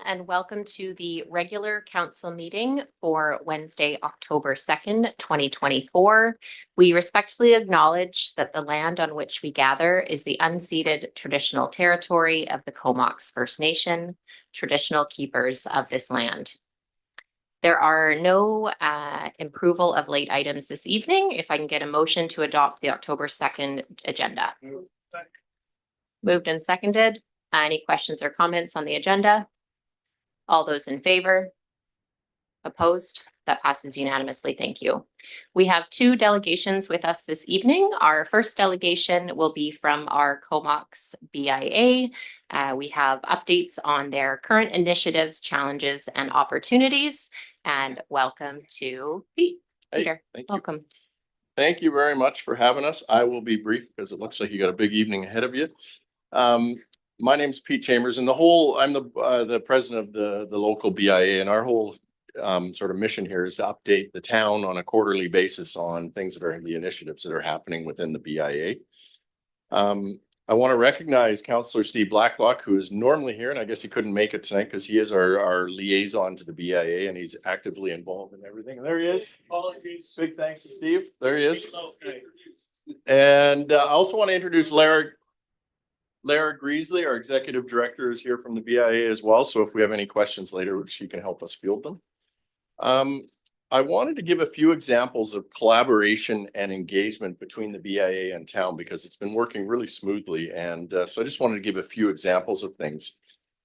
and welcome to the regular council meeting for Wednesday, October 2nd, 2024. We respectfully acknowledge that the land on which we gather is the unceded traditional territory of the Comox First Nation, traditional keepers of this land. There are no approval of late items this evening. If I can get a motion to adopt the October 2nd agenda. Moved and seconded. Any questions or comments on the agenda? All those in favor? Opposed? That passes unanimously. Thank you. We have two delegations with us this evening. Our first delegation will be from our Comox BIA. We have updates on their current initiatives, challenges, and opportunities. And welcome to Pete. Peter, thank you. welcome. Thank you very much for having us. I will be brief because it looks like you got a big evening ahead of you. My name is Pete Chambers, and I'm the president of the local BIA, and our whole sort of mission here is to update the town on a quarterly basis on things that are in the initiatives that are happening within the BIA. I want to recognize Councillor Steve Blacklock, who is normally here, and I guess he couldn't make it tonight because he is our liaison to the BIA, and he's actively involved in everything. And there he is. Apologies. Big thanks to Steve. There he is. And I also want to introduce Lara Greasley, our executive director, is here from the BIA as well. So if we have any questions later, she can help us field them. I wanted to give a few examples of collaboration and engagement between the BIA and town because it's been working really smoothly. And so I just wanted to give a few examples of things.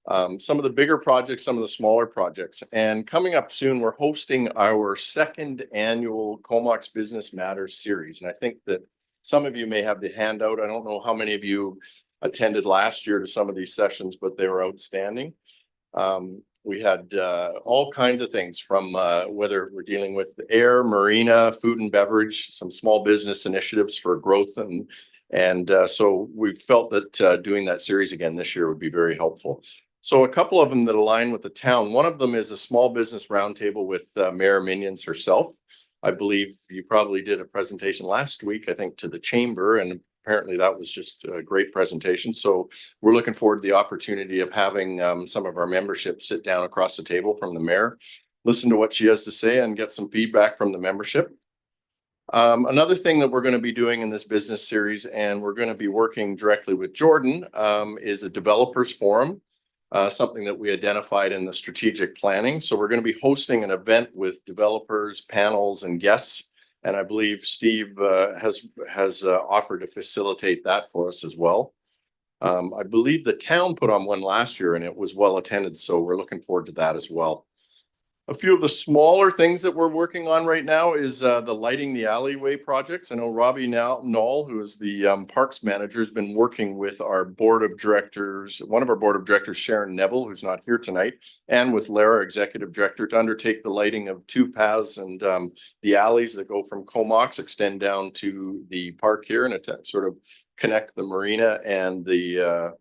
Some of the bigger projects, some of the smaller projects. And coming up soon, we're hosting our second annual Comox Business Matters series. And I think that some of you may have the handout. I don't know how many of you attended last year to some of these sessions, but they were outstanding. We had all kinds of things from whether we're dealing with air, marina, food and beverage, some small business initiatives for growth. And so we felt that doing that series again this year would be very helpful. So a couple of them that align with the town. One of them is a small business roundtable with Mayor Minions herself. I believe you probably did a presentation last week, I think, to the chamber, and apparently that was just a great presentation. So we're looking forward to the opportunity of having some of our membership sit down across the table from the mayor, listen to what she has to say and get some feedback from the membership. Another thing that we're going to be doing in this business series, and we're going to be working directly with Jordan, is a developers forum, something that we identified in the strategic planning. So we're going to be hosting an event with developers, panels, and guests. And I believe Steve has offered to facilitate that for us as well. I believe the town put on one last year and it was well attended. So we're looking forward to that as well. A few of the smaller things that we're working on right now is the Lighting the Alleyway projects. I know Robbie Knoll, who is the parks manager, has been working with our board of directors, one of our board of directors, Sharon Neville, who's not here tonight, and with Lara, executive director, to undertake the lighting of two paths and the alleys that go from Comox, extend down to the park here and sort of connect the marina and the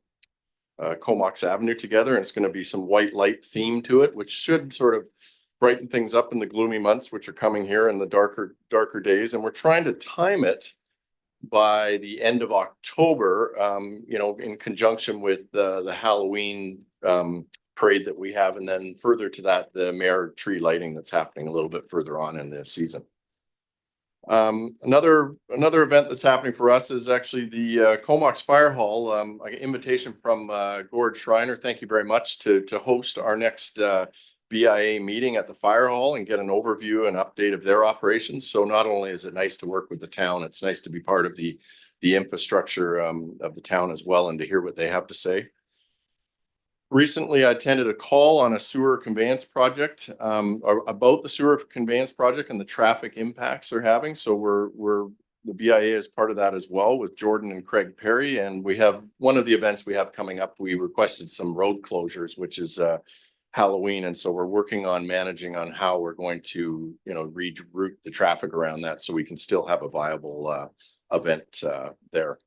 Comox Avenue together. And it's going to be some white light theme to it, which should sort of brighten things up in the gloomy months, which are coming here in the darker days. And we're trying to time it by the end of October, in conjunction with the Halloween parade that we have. And then further to that, the Mayor tree lighting that's happening a little bit further on in the season. Another event that's happening for us is actually the Comox Fire Hall, an invitation from Gord Schreiner. Thank you very much to host our next BIA meeting at the fire hall and get an overview and update of their operations. So not only is it nice to work with the town, it's nice to be part of the infrastructure of the town as well and to hear what they have to say. Recently, I attended a call on a sewer conveyance project about the sewer conveyance project and the traffic impacts they're having. So the BIA is part of that as well with Jordan and Craig Perry. And we have one of the events we have coming up. We requested some road closures, which is Halloween. And so we're working on managing on how we're going to, reroute the traffic around that so we can still have a viable event there.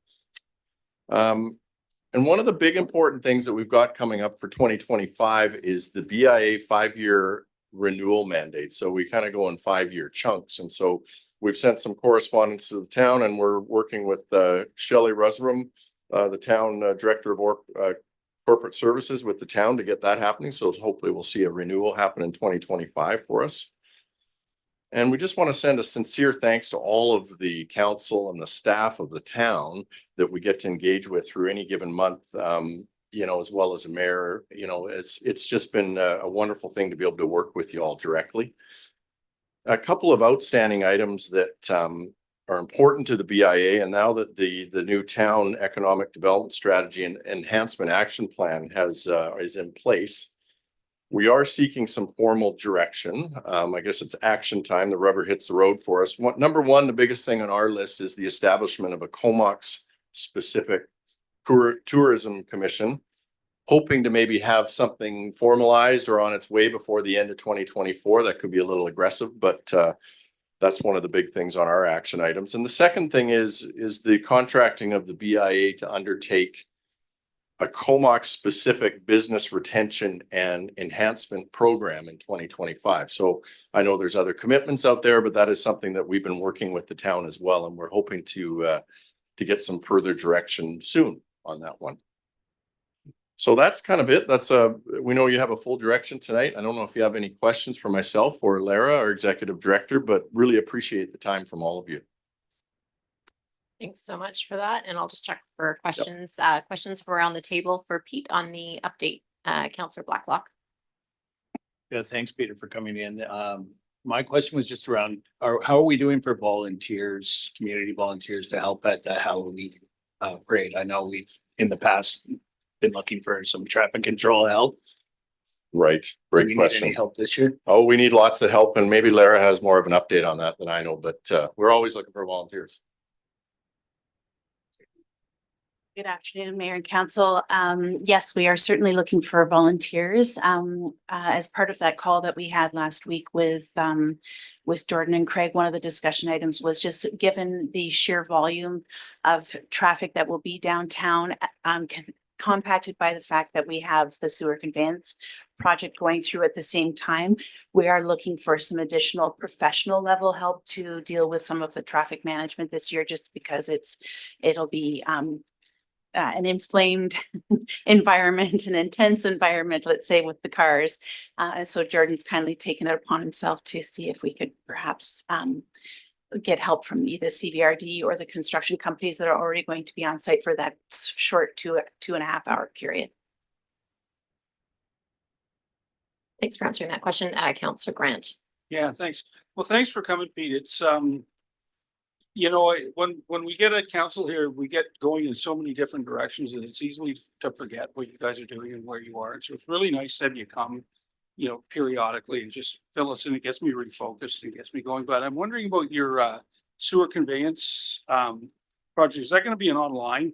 And one of the big important things that we've got coming up for 2025 is the BIA 5-year renewal mandate. So we kind of go in 5-year chunks. And so we've sent some correspondence to the town and we're working with Shelley Rusrum, the town director of corporate services with the town to get that happening. So hopefully we'll see a renewal happen in 2025 for us. And we just want to send a sincere thanks to all of the council and the staff of the town that we get to engage with through any given month. You know, as well as the mayor, you know, it's just been a wonderful thing to be able to work with you all directly. A couple of outstanding items that are important to the BIA, and now that the new town economic development strategy and enhancement action plan is in place, we are seeking some formal direction. I guess it's action time. The rubber hits the road for us. Number one, the biggest thing on our list is the establishment of a Comox specific tourism commission, hoping to maybe have something formalized or on its way before the end of 2024. That could be a little aggressive, but that's one of the big things on our action items. And the second thing is the contracting of the BIA to undertake a Comox specific business retention and enhancement program in 2025. So I know there's other commitments out there, but that is something that we've been working with the town as well. And we're hoping to get some further direction soon on that one. So that's kind of it. We know you have a full direction tonight. I don't know if you have any questions for myself or Lara, our executive director, but really appreciate the time from all of you. Thanks so much for that. And I'll just check for questions. Questions for around the table for Pete on the update, Councillor Blacklock. Yeah, thanks, Peter, for coming in. My question was just around, how are we doing for volunteers, community volunteers to help at the Halloween parade? I know we've in the past been looking for some traffic control help. Right. Do we Great need question. any help this year? Oh, we need lots of help, and maybe Lara has more of an update on that than I know, but we're always looking for volunteers. Good afternoon, Mayor and Council. Yes, we are certainly looking for volunteers. As part of that call that we had last week with Jordan and Craig, one of the discussion items was just given the sheer volume of traffic that will be downtown, compacted by the fact that we have the sewer conveyance project going through at the same time. We are looking for some additional professional level help to deal with some of the traffic management this year, just because it'll be an inflamed environment, an intense environment, let's say, with the cars. And so Jordan's kindly taken it upon himself to see if we could perhaps get help from either CVRD or the construction companies that are already going to be on site for that short 2.5 hour period. Thanks for answering that question, Councillor Grant. Yeah, thanks. Well, thanks for coming, Pete. It's you know, when we get a council here, we get going in so many different directions and it's easily to forget what you guys are doing and where you are. And so it's really nice to have you come, you know, periodically and just fill us in. It gets me refocused and gets me going. But I'm wondering about your sewer conveyance project. Is that going to be an online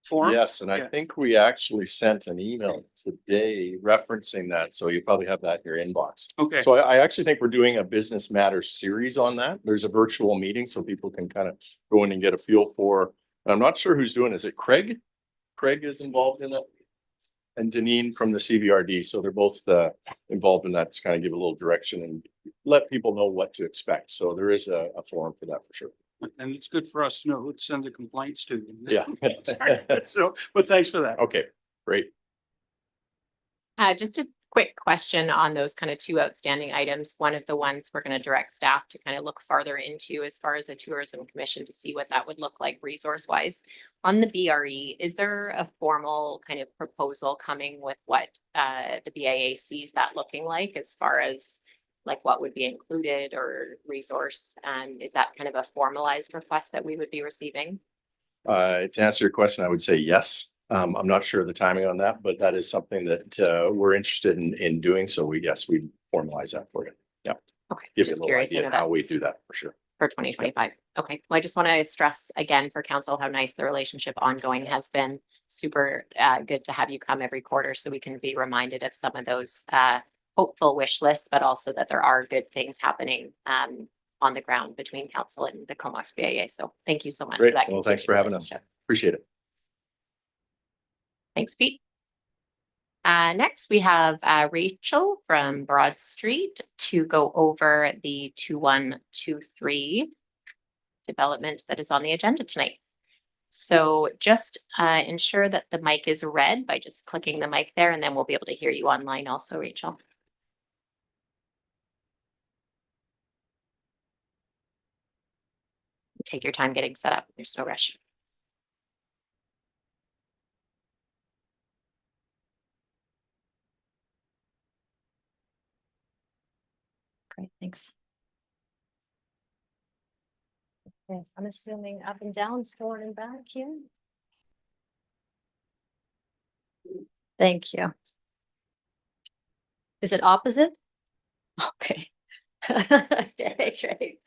form? Yes, and I think we actually sent an email today referencing that, so you probably have that in your inbox. Okay. So I actually think we're doing a Business Matters series on that. There's a virtual meeting so people can kind of go in and get a feel for, I'm not sure who's doing, is it Craig? Craig is involved in it, and Deneen from the CVRD. So they're both involved in that to kind of give a little direction and let people know what to expect. So there is a forum for that for sure. And it's good for us to know who to send the complaints to. Yeah. So, but thanks for that. Okay, great. Just a quick question on those kind of two outstanding items. One of the ones we're going to direct staff to kind of look farther into as far as a tourism commission to see what that would look like resource wise. On the BRE, is there a formal kind of proposal coming with what the BIA sees that looking like as far as like what would be included or resource? Is that kind of a formalized request that we would be receiving? To answer your question, I would say yes. I'm not sure of the timing on that, but that is something that we're interested in doing. So we formalize that for you. Yeah. Okay. Give you a Just little curious. idea I of know how we that's do that for sure. for 2025. Okay. Well, I just want to stress again for council how nice the relationship ongoing has been. Super good to have you come every quarter so we can be reminded of some of those hopeful wish lists, but also that there are good things happening on the ground between council and the Comox BIA. So thank you so much. Great. For that Well, thanks for continued having us. relationship. Appreciate it. Thanks, Pete. Next, we have Rachel from Broad Street to go over the 2123 development that is on the agenda tonight. So just ensure that the mic is red by just clicking the mic there, and then we'll be able to hear you online also, Rachel. Take your time getting set up. There's no rush. Great, thanks. Okay, I'm assuming up and down, forward and back here. Thank you. Is it opposite? Okay. That's right.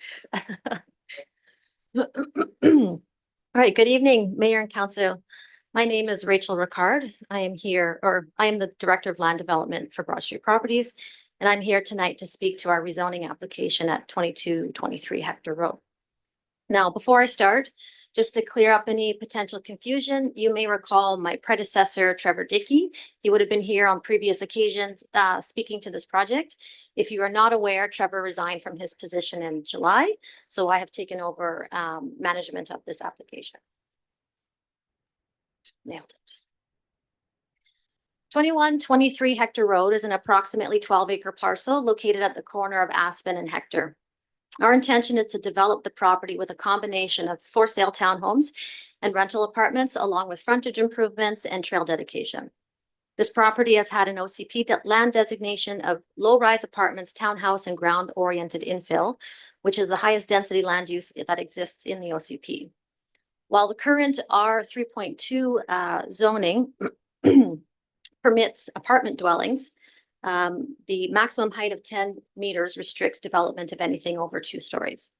All right, good evening, Mayor and Council. My name is Rachel Ricard. I am the Director of Land Development for Broad Street Properties, and I'm here tonight to speak to our rezoning application at 2223 Hector Road. Now, before I start, just to clear up any potential confusion, you may recall my predecessor, Trevor Dickey. He would have been here on previous occasions speaking to this project. If you are not aware, Trevor resigned from his position in July, so I have taken over management of this application. Nailed it. 2123 Hector Road is an approximately 12-acre parcel located at the corner of Aspen and Hector. Our intention is to develop the property with a combination of for sale townhomes and rental apartments, along with frontage improvements and trail dedication. This property has had an OCP land designation of low-rise apartments, townhouse, and ground-oriented infill, which is the highest density land use that exists in the OCP. While the current R3.2 zoning permits apartment dwellings, the maximum height of 10 meters restricts development of anything over 2 stories.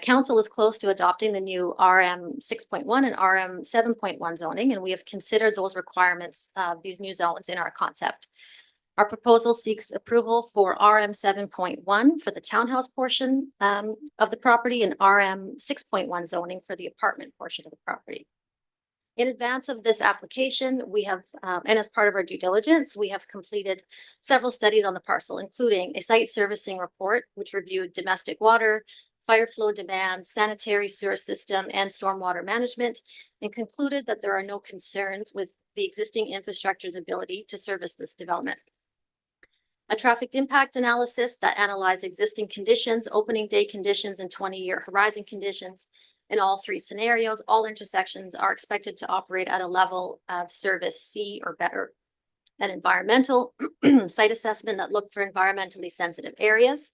Council is close to adopting the new RM 6.1 and RM 7.1 zoning, and we have considered those requirements of these new zones in our concept. Our proposal seeks approval for RM 7.1 for the townhouse portion of the property and RM 6.1 zoning for the apartment portion of the property. In advance of this application, we have, and as part of our due diligence, we have completed several studies on the parcel, including a site servicing report, which reviewed domestic water, fire flow demand, sanitary sewer system, and stormwater management, and concluded that there are no concerns with the existing infrastructure's ability to service this development. A traffic impact analysis that analyzed existing conditions, opening day conditions, and 20-year horizon conditions. In all 3 scenarios, all intersections are expected to operate at a level of service C or better. An environmental site assessment that looked for environmentally sensitive areas,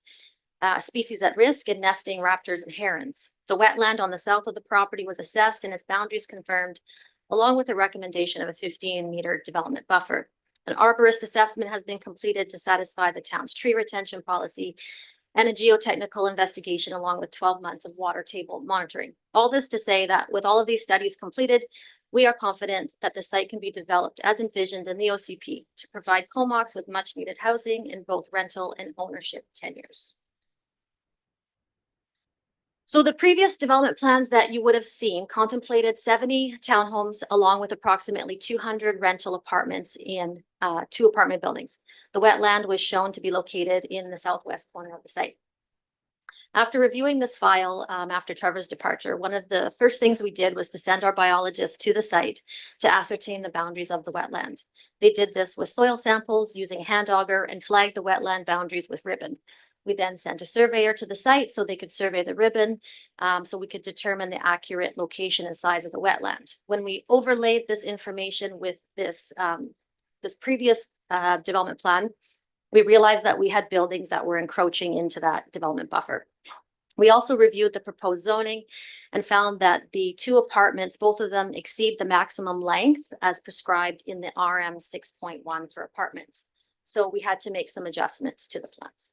species at risk, and nesting raptors and herons. The wetland on the south of the property was assessed and its boundaries confirmed, along with a recommendation of a 15-meter development buffer. An arborist assessment has been completed to satisfy the town's tree retention policy, and a geotechnical investigation along with 12 months of water table monitoring. All this to say that with all of these studies completed, we are confident that the site can be developed as envisioned in the OCP to provide Comox with much needed housing in both rental and ownership tenures. So the previous development plans that you would have seen contemplated 70 townhomes along with approximately 200 rental apartments in 2 apartment buildings. The wetland was shown to be located in the southwest corner of the site. After reviewing this file, after Trevor's departure, one of the first things we did was to send our biologists to the site to ascertain the boundaries of the wetland. They did this with soil samples using hand auger and flagged the wetland boundaries with ribbon. We then sent a surveyor to the site so they could survey the ribbon, so we could determine the accurate location and size of the wetland. When we overlaid this information with this previous development plan, we realized that we had buildings that were encroaching into that development buffer. We also reviewed the proposed zoning and found that the 2 apartments, both of them exceed the maximum length as prescribed in the RM 6.1 for apartments. So we had to make some adjustments to the plans.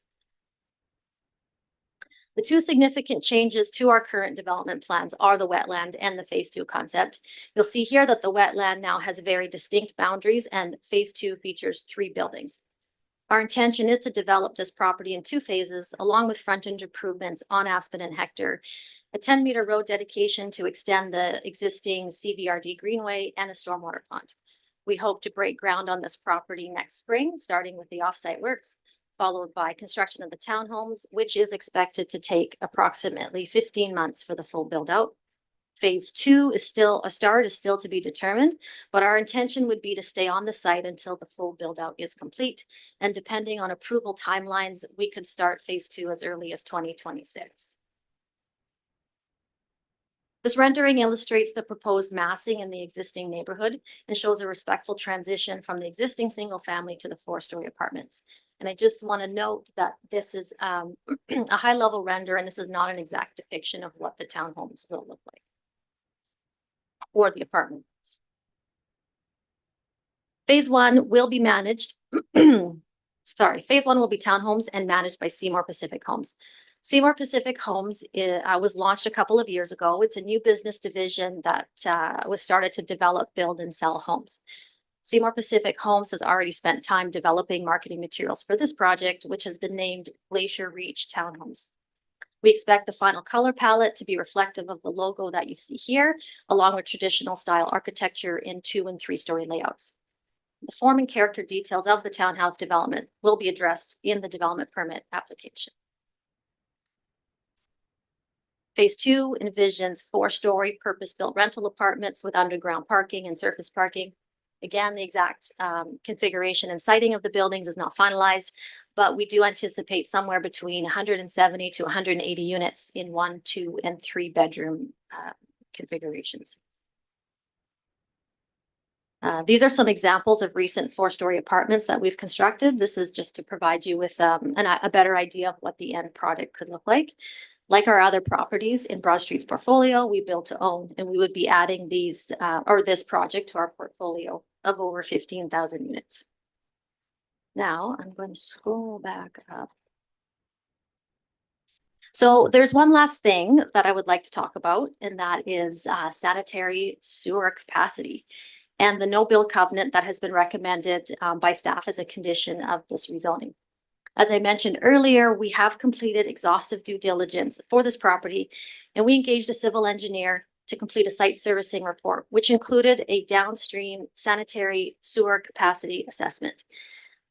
The 2 significant changes to our current development plans are the wetland and the phase 2 concept. You'll see here that the wetland now has very distinct boundaries and phase 2 features 3 buildings. Our intention is to develop this property in 2 phases, along with frontage improvements on Aspen and Hector, a 10-meter road dedication to extend the existing CVRD greenway, and a stormwater pond. We hope to break ground on this property next spring, starting with the offsite works, followed by construction of the townhomes, which is expected to take approximately 15 months for the full build out. phase two is still, a start is still to be determined, but our intention would be to stay on the site until the full build out is complete. And depending on approval timelines, we could start phase two as early as 2026. This rendering illustrates the proposed massing in the existing neighborhood and shows a respectful transition from the existing single family to the 4-story apartments. And I just want to note that this is a high level render, and this is not an exact depiction of what the townhomes will look like or the apartment. Phase one will be managed. Phase one will be townhomes and managed by Seymour Pacific Homes. Seymour Pacific Homes was launched a couple of years ago. It's a new business division that was started to develop, build, and sell homes. Seymour Pacific Homes has already spent time developing marketing materials for this project, which has been named Glacier Reach Townhomes. We expect the final color palette to be reflective of the logo that you see here, along with traditional style architecture in 2- and 3-story layouts. The form and character details of the townhouse development will be addressed in the development permit application. Phase two envisions 4-story purpose-built rental apartments with underground parking and surface parking. Again, the exact configuration and siting of the buildings is not finalized, but we do anticipate somewhere between 170 to 180 units in 1, 2, and 3 bedroom configurations. These are some examples of recent 4-story apartments that we've constructed. This is just to provide you with a better idea of what the end product could look like. Like our other properties in Broad Street's portfolio, we build to own, and we would be adding these or this project to our portfolio of over 15,000 units. Now I'm going to scroll back up. So there's one last thing that I would like to talk about, and that is sanitary sewer capacity and the no build covenant that has been recommended by staff as a condition of this rezoning. As I mentioned earlier, we have completed exhaustive due diligence for this property, and we engaged a civil engineer to complete a site servicing report, which included a downstream sanitary sewer capacity assessment.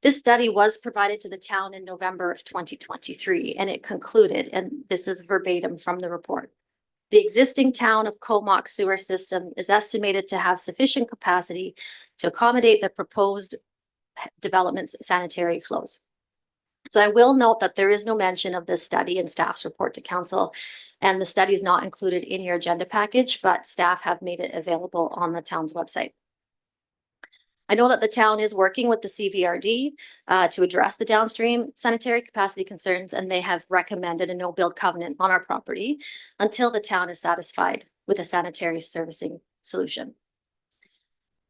This study was provided to the town in November of 2023, and it concluded, and this is verbatim from the report, the existing town of Comox sewer system is estimated to have sufficient capacity to accommodate the proposed development's sanitary flows. So I will note that there is no mention of this study in staff's report to council, and the study is not included in your agenda package, but staff have made it available on the town's website. I know that the town is working with the CVRD to address the downstream sanitary capacity concerns, and they have recommended a no build covenant on our property until the town is satisfied with a sanitary servicing solution.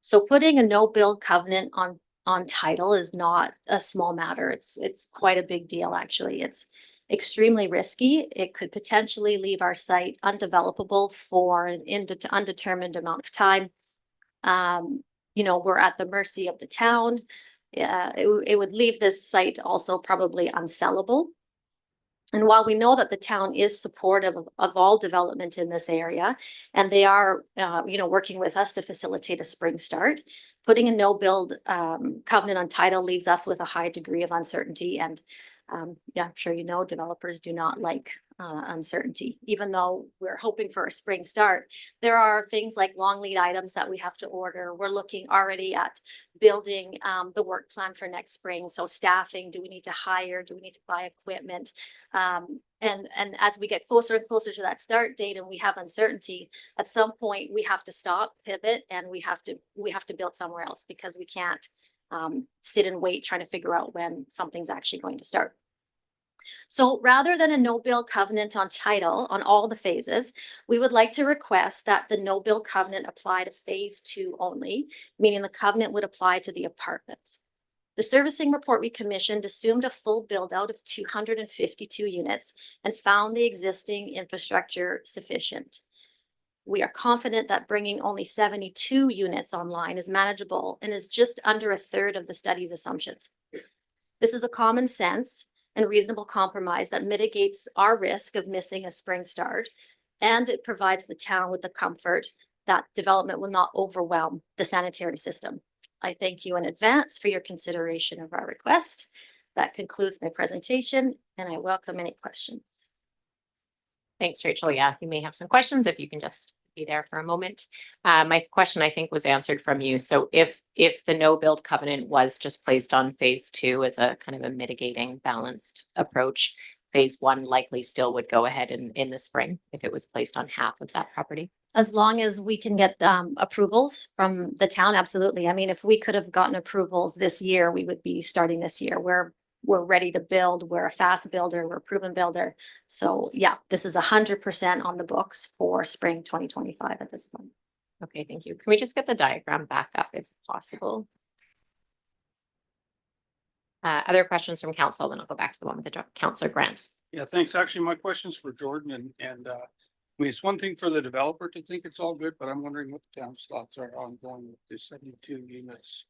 So putting a no build covenant on title is not a small matter. It's quite a big deal, actually. It's extremely risky. It could potentially leave our site undevelopable for an undetermined amount of time. You know, we're at the mercy of the town. It would leave this site also probably unsellable. And while we know that the town is supportive of all development in this area, and they are, you know, working with us to facilitate a spring start, putting a no build covenant on title leaves us with a high degree of uncertainty. And yeah, I'm sure you know, developers do not like uncertainty. Even though we're hoping for a spring start, there are things like long lead items that we have to order. We're looking already at building the work plan for next spring. So staffing, do we need to hire? Do we need to buy equipment? And as we get closer and closer to that start date and we have uncertainty, at some point we have to stop, pivot, and we have to build somewhere else, because we can't sit and wait trying to figure out when something's actually going to start. So rather than a no build covenant on title on all the phases, we would like to request that the no build covenant apply to phase 2 only, meaning the covenant would apply to the apartments. The servicing report we commissioned assumed a full build out of 252 units and found the existing infrastructure sufficient. We are confident that bringing only 72 units online is manageable and is just under a third of the study's assumptions. This is a common sense and reasonable compromise that mitigates our risk of missing a spring start, and it provides the town with the comfort that development will not overwhelm the sanitary system. I thank you in advance for your consideration of our request. That concludes my presentation, and I welcome any questions. Thanks, Rachel. Yeah, you may have some questions if you can just Be there for a moment. My question, I think, was answered from you. So if the no build covenant was just placed on phase two as a kind of a mitigating balanced approach, phase one likely still would go ahead in the spring if it was placed on half of that property. As long as we can get approvals from the town, absolutely. I mean, if we could have gotten approvals this year, we would be starting this year. We're ready to build. We're a fast builder. We're a proven builder. So yeah, this is 100% on the books for spring 2025 at this point. Okay, thank you. Can we just get the diagram back up if possible? Other questions from council, then I'll go back to the one with the Councillor Grant. Yeah, thanks. Actually, my question's for Jordan and I mean, it's one thing for the developer to think it's all good, but I'm wondering what the town's thoughts are on going with the 72 units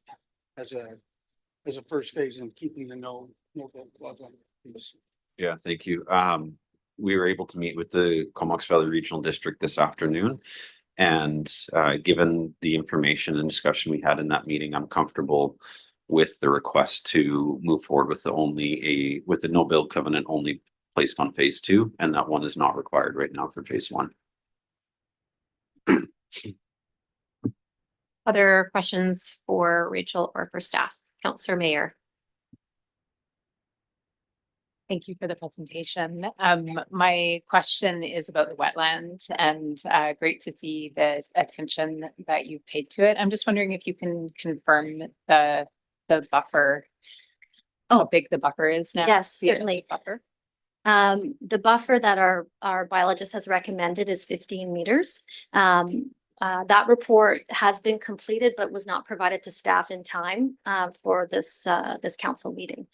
as a first phase and keeping the no build clause on this. Yeah, thank you. We were able to meet with the Comox Valley Regional District this afternoon. And given the information and discussion we had in that meeting, I'm comfortable with the request to move forward with the no build covenant only placed on phase two, and that one is not required right now for phase one. Other questions for Rachel or for staff? Councillor Mayer. Thank you for the presentation. My question is about the wetland and great to see the attention that you've paid to it. I'm just wondering if you can confirm the buffer. How big the buffer is now? Yes, the certainly. Buffer. The buffer that our biologist has recommended is 15 meters. That report has been completed, but was not provided to staff in time for this council meeting.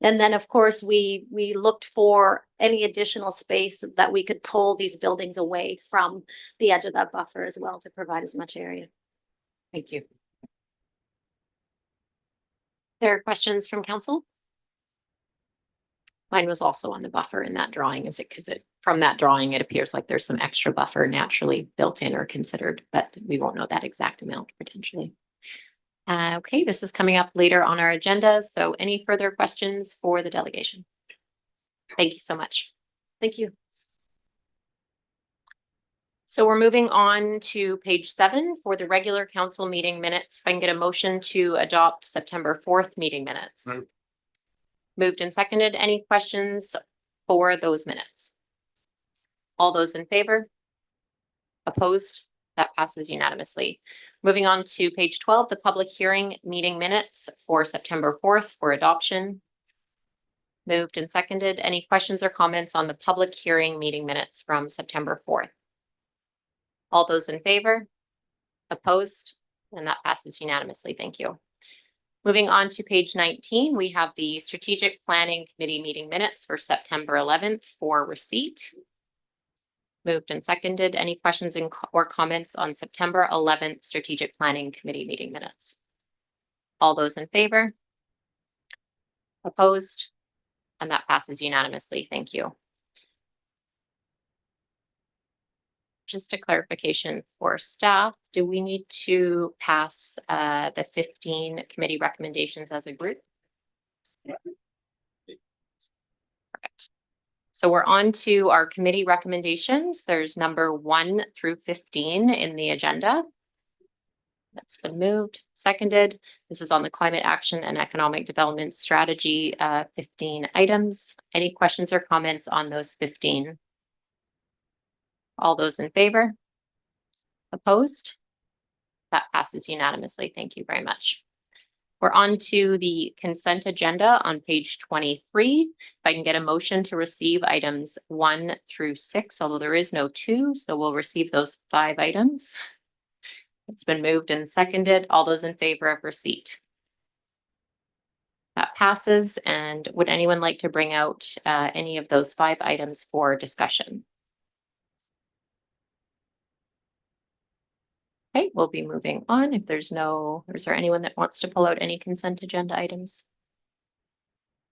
And then, of course, we looked for any additional space that we could pull these buildings away from the edge of that buffer as well to provide as much area. Thank you. There are questions from council? Mine was also on the buffer in that drawing. Is it because from that drawing, it appears like there's some extra buffer naturally built in or considered, but we won't know that exact amount potentially. Okay, this is coming up later on our agenda. So any further questions for the delegation? Thank you so much. Thank you. So we're moving on to page 7 for the regular council meeting minutes. If I can get a motion to adopt September 4th meeting minutes. Move. Moved and seconded. Any questions for those minutes? All those in favor? Opposed? That passes unanimously. Moving on to page 12, the public hearing meeting minutes for September 4th for adoption. Moved and seconded. Any questions or comments on the public hearing meeting minutes from September 4th? All those in favor? Opposed? And that passes unanimously. Thank you. Moving on to page 19, we have the Strategic Planning Committee meeting minutes for September 11th for receipt. Moved and seconded. Any questions or comments on September 11th Strategic Planning Committee meeting minutes? All those in favor? Opposed? And that passes unanimously. Thank you. Just a clarification for staff, do we need to pass the 15 committee recommendations as a group? Perfect. So we're on to our committee recommendations. There's number 1 through 15 in the agenda. That's been moved, seconded. This is on the climate action and economic development strategy, 15 items. Any questions or comments on those 15? All those in favor? Opposed? That passes unanimously. Thank you very much. We're on to the consent agenda on page 23. If I can get a motion to receive items 1 through 6, although there is no 2, so we'll receive those 5 items. It's been moved and seconded. All those in favor of receipt? That passes. And would anyone like to bring out any of those 5 items for discussion? Okay, we'll be moving on. If there's is there anyone that wants to pull out any consent agenda items?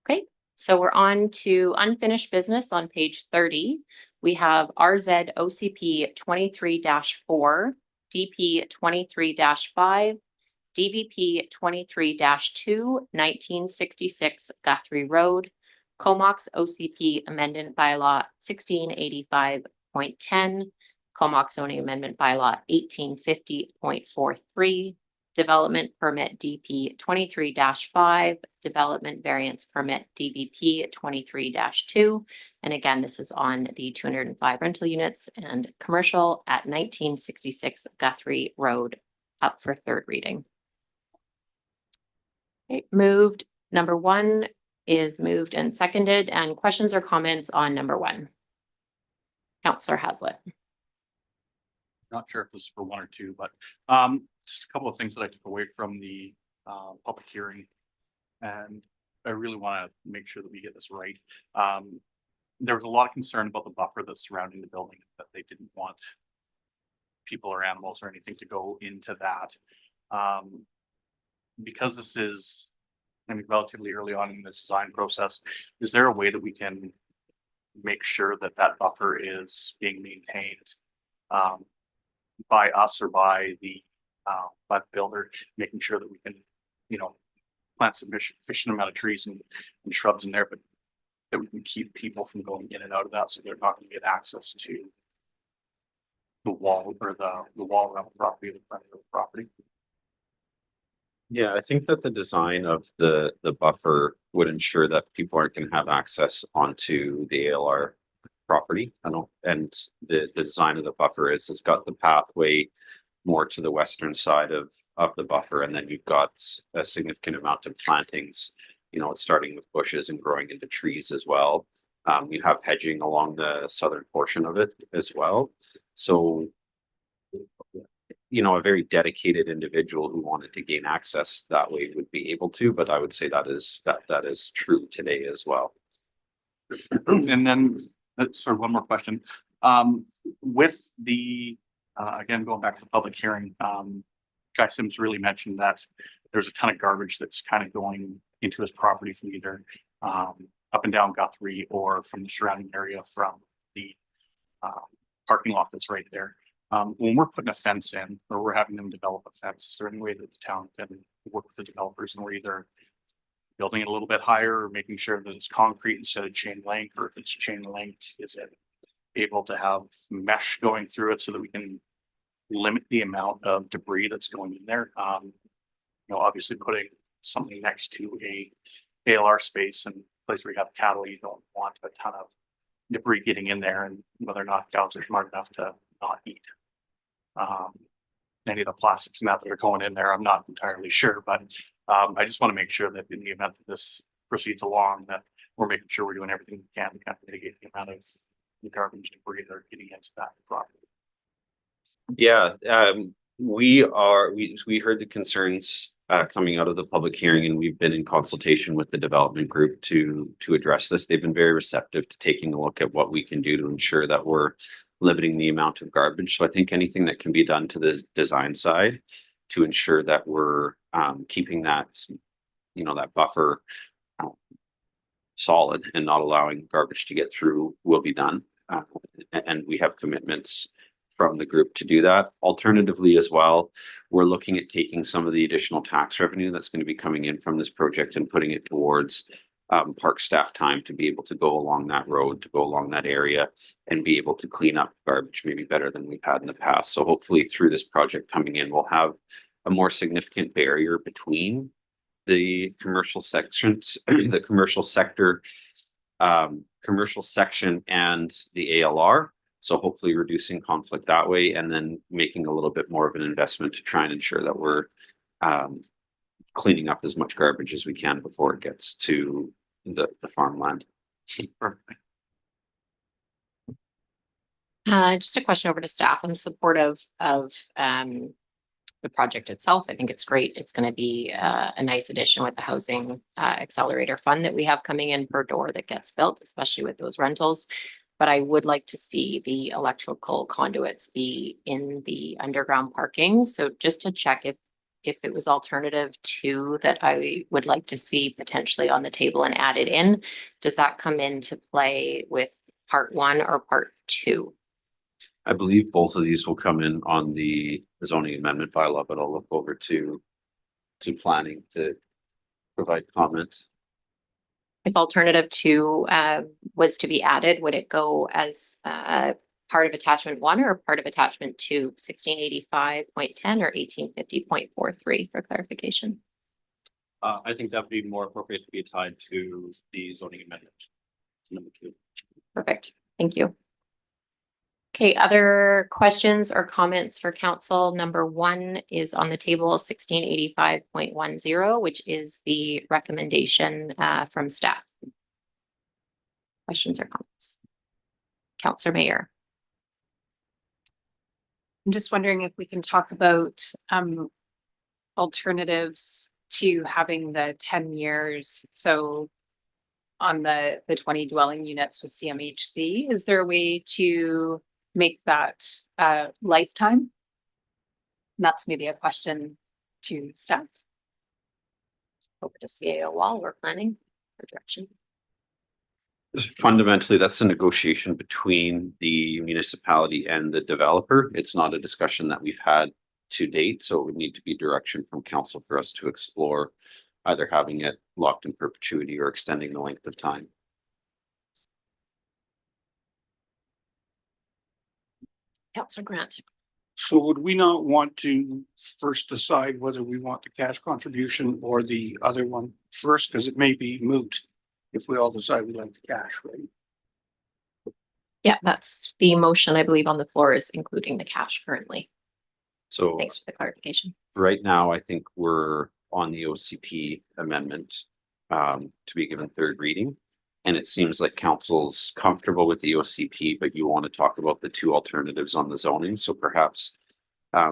Okay, so we're on to unfinished business on page 30. We have RZ OCP 23-4, DP 23-5, DVP 23-2, 1966 Guthrie Road, Comox OCP Amendment Bylaw 1685.10, Comox zoning amendment bylaw 1850.43, development permit DP 23-5, development variance permit DBP 23-2. And again, this is on the 205 rental units and commercial at 1966 Guthrie Road, up for third reading. Okay, moved. Number 1 is moved and seconded. And questions or comments on number 1? Counselor Hazlitt. Not sure if this is for 1 or 2, but just a couple of things that I took away from the public hearing. And I really want to make sure that we get this right. There was a lot of concern about the buffer that's surrounding the building, that they didn't want people or animals or anything to go into that. Because this is, I mean, relatively early on in the design process, is there a way that we can make sure that that buffer is being maintained by us or by the builder, making sure that we can, you know, plant sufficient amount of trees and shrubs in there, but that we can keep people from going in and out of that, so they're not going to get access to the wall or the wall around the property, the front of the property. Yeah, I think that the design of the buffer would ensure that people aren't going to have access onto the ALR property. And the design of the buffer is it's got the pathway more to the western side of the buffer, and then you've got a significant amount of plantings, you know, starting with bushes and growing into trees as well. You have hedging along the southern portion of it as well. So, you know, a very dedicated individual who wanted to gain access that way would be able to, but I would say that is true today as well. And then sort of one more question. With the again, going back to the public hearing, Guy Sims really mentioned that there's a ton of garbage that's kind of going into his property from either up and down Guthrie or from the surrounding area from the parking lot that's right there. When we're putting a fence in, or we're having them develop a fence, is there any way that the town can work with the developers and we're either building it a little bit higher or making sure that it's concrete instead of chain link, or if it's chain link, is it able to have mesh going through it so that we can limit the amount of debris that's going in there? You know, obviously putting something next to a ALR space and place where you have cattle, you don't want a ton of debris getting in there, and whether or not cows are smart enough to not eat any of the plastics and that are going in there, I'm not entirely sure, but I just want to make sure that in the event that this proceeds along, that we're making sure we're doing everything we can to kind of mitigate the amount of the garbage debris that are getting into that property. Yeah, we heard the concerns coming out of the public hearing, and we've been in consultation with the development group to address this. They've been very receptive to taking a look at what we can do to ensure that we're limiting the amount of garbage. So I think anything that can be done to this design side to ensure that we're keeping that, you know, that buffer solid and not allowing garbage to get through will be done. And we have commitments from the group to do that. Alternatively as well, we're looking at taking some of the additional tax revenue that's going to be coming in from this project and putting it towards park staff time to be able to go along that road, to go along that area and be able to clean up garbage maybe better than we've had in the past. So hopefully through this project coming in, we'll have a more significant barrier between the commercial sections, the commercial sector, commercial section and the ALR. So hopefully reducing conflict that way, and then making a little bit more of an investment to try and ensure that we're cleaning up as much garbage as we can before it gets to the farmland. Just a question over to staff. I'm supportive of the project itself. I think it's great. It's going to be a nice addition with the housing accelerator fund that we have coming in per door that gets built, especially with those rentals. But I would like to see the electrical conduits be in the underground parking. So just to check if it was alternative 2 that I would like to see potentially on the table and added in, does that come into play with part 1 or part 2? I believe both of these will come in on the zoning amendment bylaw, but I'll look over to planning to provide comment. If alternative 2 was to be added, would it go as part of attachment 1 or part of attachment 2, 1685.10 or 1850.43 for clarification? I think that'd be more appropriate to be tied to the zoning amendment. Number 2. Perfect. Thank you. Okay, other questions or comments for council? Number 1 is on the table 1685.10, which is the recommendation from staff. Questions or comments? Councillor Mayor. I'm just wondering if we can talk about alternatives to having the 10 years. So on the 20 dwelling units with CMHC, is there a way to make that lifetime? And that's maybe a question to staff. Over to CAO Wall, we're planning for direction. Fundamentally, that's a negotiation between the municipality and the developer. It's not a discussion that we've had to date, so it would need to be direction from council for us to explore either having it locked in perpetuity or extending the length of time. Councillor Grant. So would we not want to first decide whether we want the cash contribution or the other one first? Because it may be moot if we all decide we like the cash, right? Yeah, that's the motion, I believe, on the floor is including the cash currently. So Thanks for the clarification. right now, I think we're on the OCP amendment to be given third reading. And it seems like council's comfortable with the OCP, but you want to talk about the 2 alternatives on the zoning. So perhaps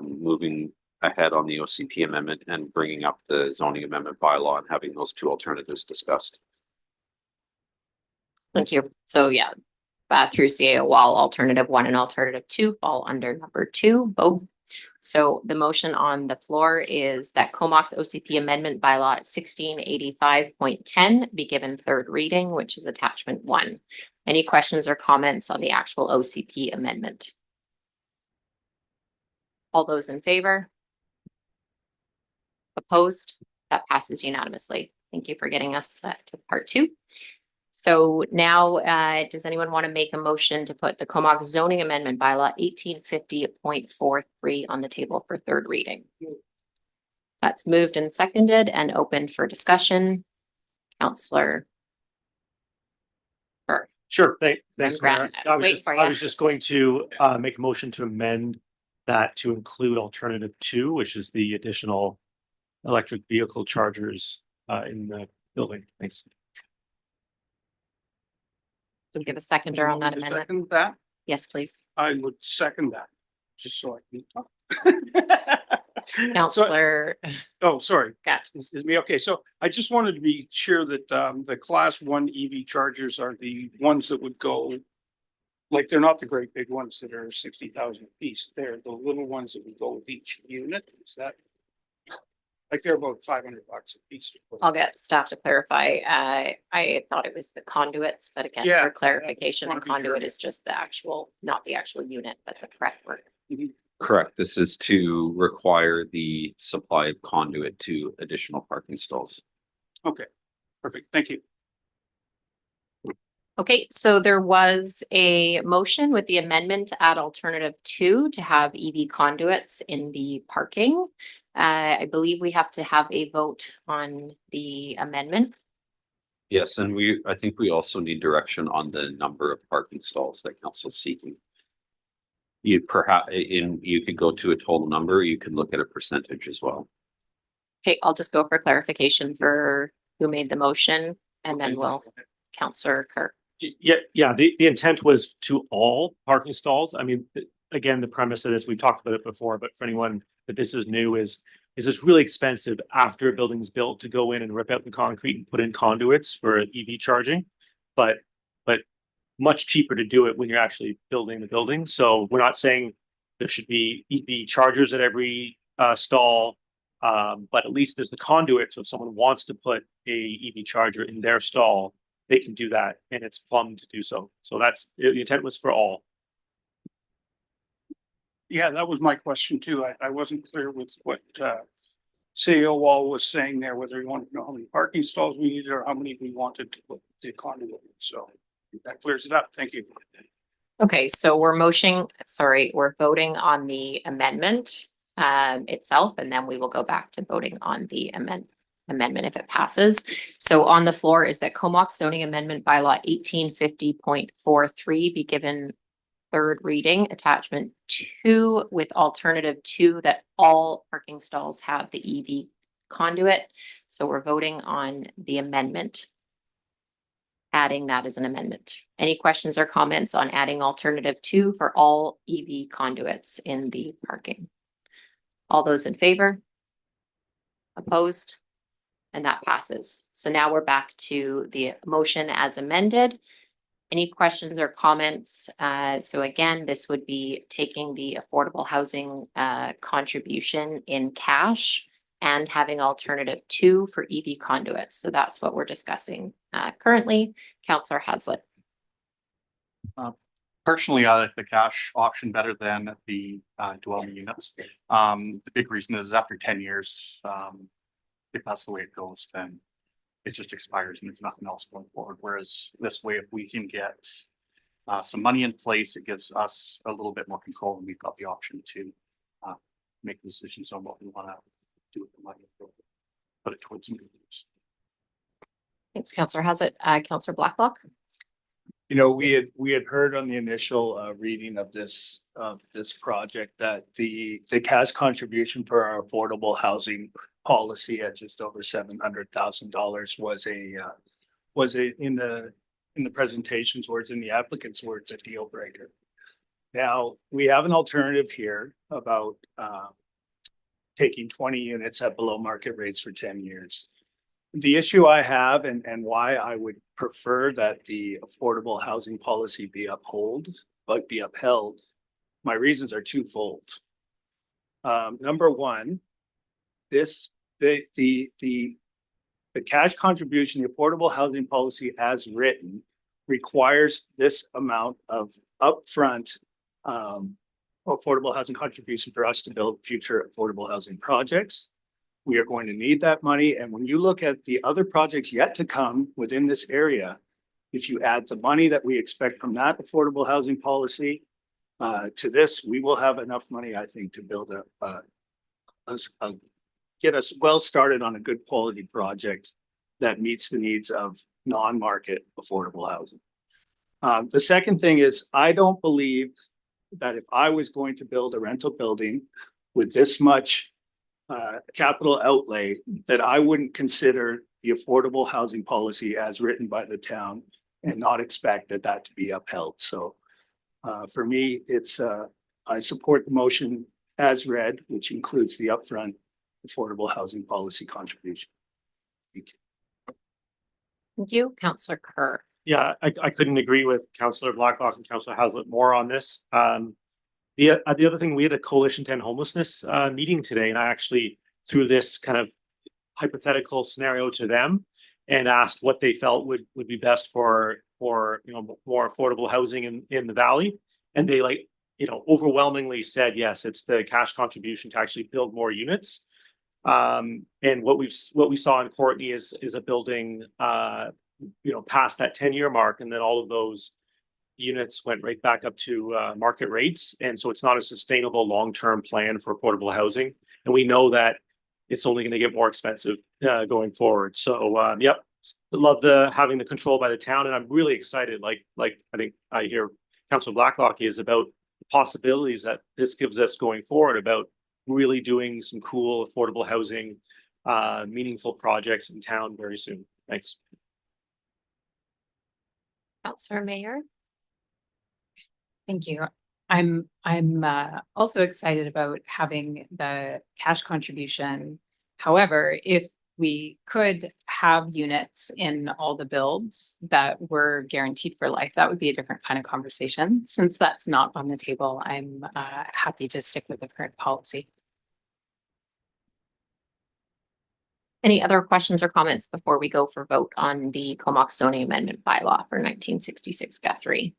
moving ahead on the OCP amendment and bringing up the zoning amendment bylaw and having those 2 alternatives discussed. Thank you. So yeah, through CAO Wall, alternative 1 and alternative 2 fall under number 2, both. So the motion on the floor is that Comox OCP amendment bylaw 1685.10 be given third reading, which is attachment 1. Any questions or comments on the actual OCP amendment? All those in favor? Opposed? That passes unanimously. Thank you for getting us to part 2. So now, does anyone want to make a motion to put the Comox zoning amendment bylaw 1850.43 on the table for third reading? That's moved and seconded and open for discussion. Councillor. Sure, thanks, Grant, Mayor. wait for I ya. was just going to make a motion to amend that to include alternative 2, which is the additional electric vehicle chargers in the building. Thanks. We'll give a seconder on that Want me to amendment. second that? Yes, please. I would second that, just so I can talk. Councillor. Oh, sorry. Gat. Is me, okay, so I just wanted to be sure that the class 1 EV chargers are the ones that would go. Like, they're not the great big ones that are 60,000 a piece, they're the little ones that would go with each unit, is that? Like, they're about $500 a piece. I'll get staff to clarify. I thought it was the conduits, but again, Yeah, for clarification, wanna the be sure. conduit is just the actual, not the actual unit, but the correct word. Correct. This is to require the supply of conduit to additional parking stalls. Okay, perfect, thank you. Okay, so there was a motion with the amendment to add alternative 2 to have EV conduits in the parking. I believe we have to have a vote on the amendment. Yes, and I think we also need direction on the number of parking stalls that council's seeking. You could go to a total number, you could look at a percentage as well. Okay, I'll just go for clarification for who made the motion and then Okay. we'll, Councillor Kirk. Yeah, the intent was to all parking stalls. I mean, again, the premise of this, we've talked about it before, but for anyone that this is new is it's really expensive after a building's built to go in and rip out the concrete and put in conduits for EV charging. But much cheaper to do it when you're actually building the building. So we're not saying there should be EV chargers at every stall, but at least there's the conduit. So if someone wants to put a EV charger in their stall, they can do that, and it's plumbed to do so. So that's the intent was for all. Yeah, that was my question too. I wasn't clear with what CEO Wall was saying there, whether he wanted to know how many parking stalls we needed or how many we wanted to put the conduit in. So that clears it up. Thank you. Okay, so we're voting on the amendment itself, and then we will go back to voting on the amendment if it passes. So on the floor is that Comox zoning amendment bylaw 1850.43 be given third reading, attachment 2 with alternative 2 that all parking stalls have the EV conduit. So we're voting on the amendment. Adding that as an amendment. Any questions or comments on adding alternative 2 for all EV conduits in the parking? All those in favor? Opposed? And that passes. So now we're back to the motion as amended. Any questions or comments? So again, this would be taking the affordable housing contribution in cash and having alternative 2 for EV conduits. So that's what we're discussing currently. Councillor Hazlet. Personally, I like the cash option better than the dwelling units. The big reason is after 10 years, if that's the way it goes, then it just expires and there's nothing else going forward. Whereas this way, if we can get some money in place, it gives us a little bit more control, and we've got the option to make decisions on what we want to do with the money. Put it towards some good use. Thanks, Councillor Hazlet. Councillor Blacklock. You know, we had heard on the initial reading of this project that the cash contribution for our affordable housing policy at just over $700,000 was in the presentation's words, in the applicant's words, a deal breaker. Now, we have an alternative here about taking 20 units at below market rates for 10 years. The issue I have and why I would prefer that the affordable housing policy be upheld, my reasons are twofold. Number one, the cash contribution, the affordable housing policy as written requires this amount of upfront affordable housing contribution for us to build future affordable housing projects. We are going to need that money. And when you look at the other projects yet to come within this area, if you add the money that we expect from that affordable housing policy to this, we will have enough money, I think, to build get us well started on a good quality project that meets the needs of non-market affordable housing. The second thing is, I don't believe that if I was going to build a rental building with this much capital outlay, that I wouldn't consider the affordable housing policy as written by the town and not expect that to be upheld. So for me, it's I support the motion as read, which includes the upfront affordable housing policy contribution. Thank you. Thank you, Councillor Kerr. Yeah, I couldn't agree with Councillor Blacklock and Councillor Hazlet more on this. The other thing, we had a Coalition to End Homelessness meeting today, and I actually threw this kind of hypothetical scenario to them and asked what they felt would be best for more affordable housing in the valley. And they overwhelmingly said yes, it's the cash contribution to actually build more units. And what we saw in Courtney is a building past that 10-year mark, and then all of those units went right back up to market rates. And so it's not a sustainable long-term plan for affordable housing. And we know that it's only going to get more expensive going forward. So yep, love having the control by the town. And I'm really excited, like I think I hear Councillor Blacklock is, about the possibilities that this gives us going forward about really doing some cool affordable housing, meaningful projects in town very soon. Thanks. Councillor Mayor. Thank you. I'm also excited about having the cash contribution. However, if we could have units in all the builds that were guaranteed for life, that would be a different kind of conversation. Since that's not on the table, I'm happy to stick with the current policy. Any other questions or comments before we go for vote on the Comox zoning amendment bylaw for 1966 Guthrie?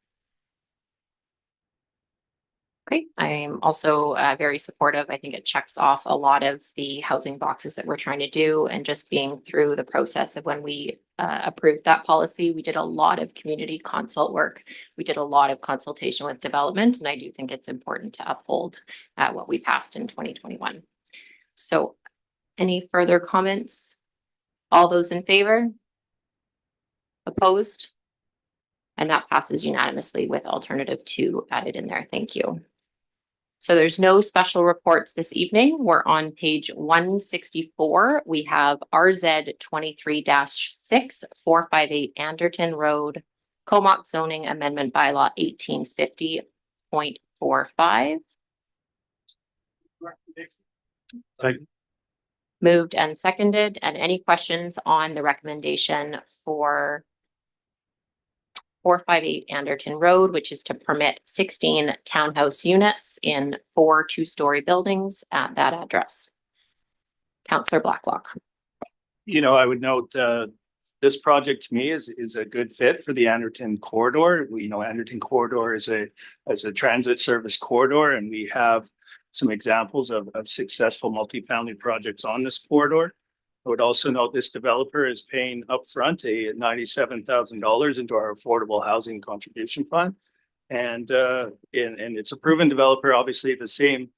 Okay, I'm also very supportive. I think it checks off a lot of the housing boxes that we're trying to do, and just being through the process of when we approved that policy. We did a lot of community consult work. We did a lot of consultation with development, and I do think it's important to uphold what we passed in 2021. So any further comments? All those in favor? Opposed? And that passes unanimously with alternative 2 added in there. Thank you. So there's no special reports this evening. We're on page 164. We have RZ 23-6, 458 Anderton Road, Comox zoning amendment bylaw 1850.45. Second. Moved and seconded. And any questions on the recommendation for 458 Anderton Road, which is to permit 16 townhouse units in 4 two-story buildings at that address? Councillor Blacklock. You know, I would note, this project to me is a good fit for the Anderton corridor. You know, Anderton corridor is a transit service corridor, and we have some examples of successful multifamily projects on this corridor. I would also note this developer is paying upfront a $97,000 into our affordable housing contribution fund. And it's a proven developer. Obviously, the same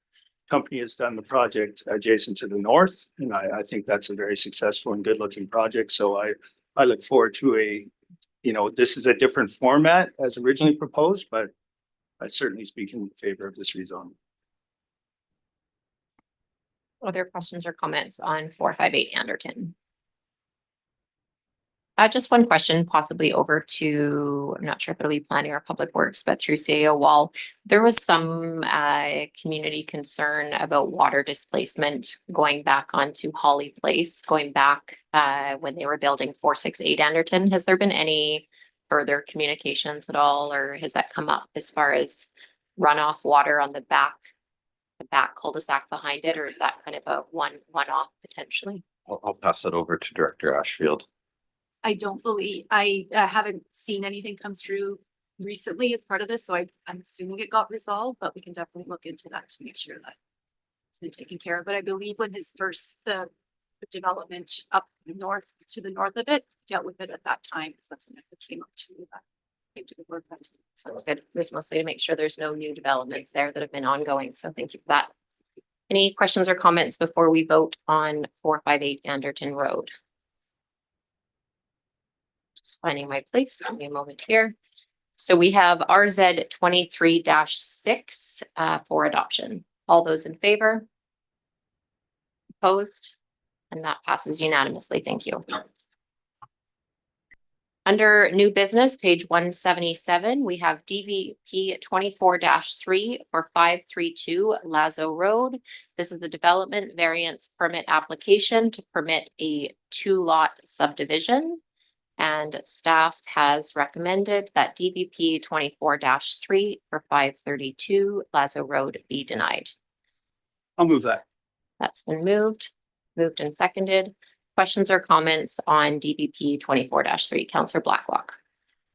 company has done the project adjacent to the north. And I think that's a very successful and good looking project. So I look forward to this is a different format as originally proposed, but I certainly speak in favor of this rezone. Other questions or comments on 458 Anderton? Just one question, possibly over to, I'm not sure if it'll be planning or public works, but through CAO Wall. There was some community concern about water displacement going back onto Holly Place, going back when they were building 468 Anderton. Has there been any further communications at all, or has that come up as far as runoff water on the back cul-de-sac behind it, or is that kind of a one-off potentially? I'll pass it over to Director Ashfield. I don't believe, I haven't seen anything come through recently as part of this, so I'm assuming it got resolved, but we can definitely look into that to make sure that it's been taken care of. But I believe when the development up north, to the north of it, dealt with it at that time, because that's when it came up to the board. Sounds good. It was mostly to make sure there's no new developments there that have been ongoing. So thank you for that. Any questions or comments before we vote on 458 Anderton Road? Just finding my place. Give me a moment here. So we have RZ 23-6 for adoption. All those in favor? Opposed? And that passes unanimously. Thank you. Under new business, page 177, we have DVP 24-3 for 532 Lazo Road. This is the development variance permit application to permit a 2-lot subdivision. And staff has recommended that DVP 24-3 for 532 Lazo Road be denied. I'll move that. That's been moved and seconded. Questions or comments on DVP 24-3, Councillor Blacklock?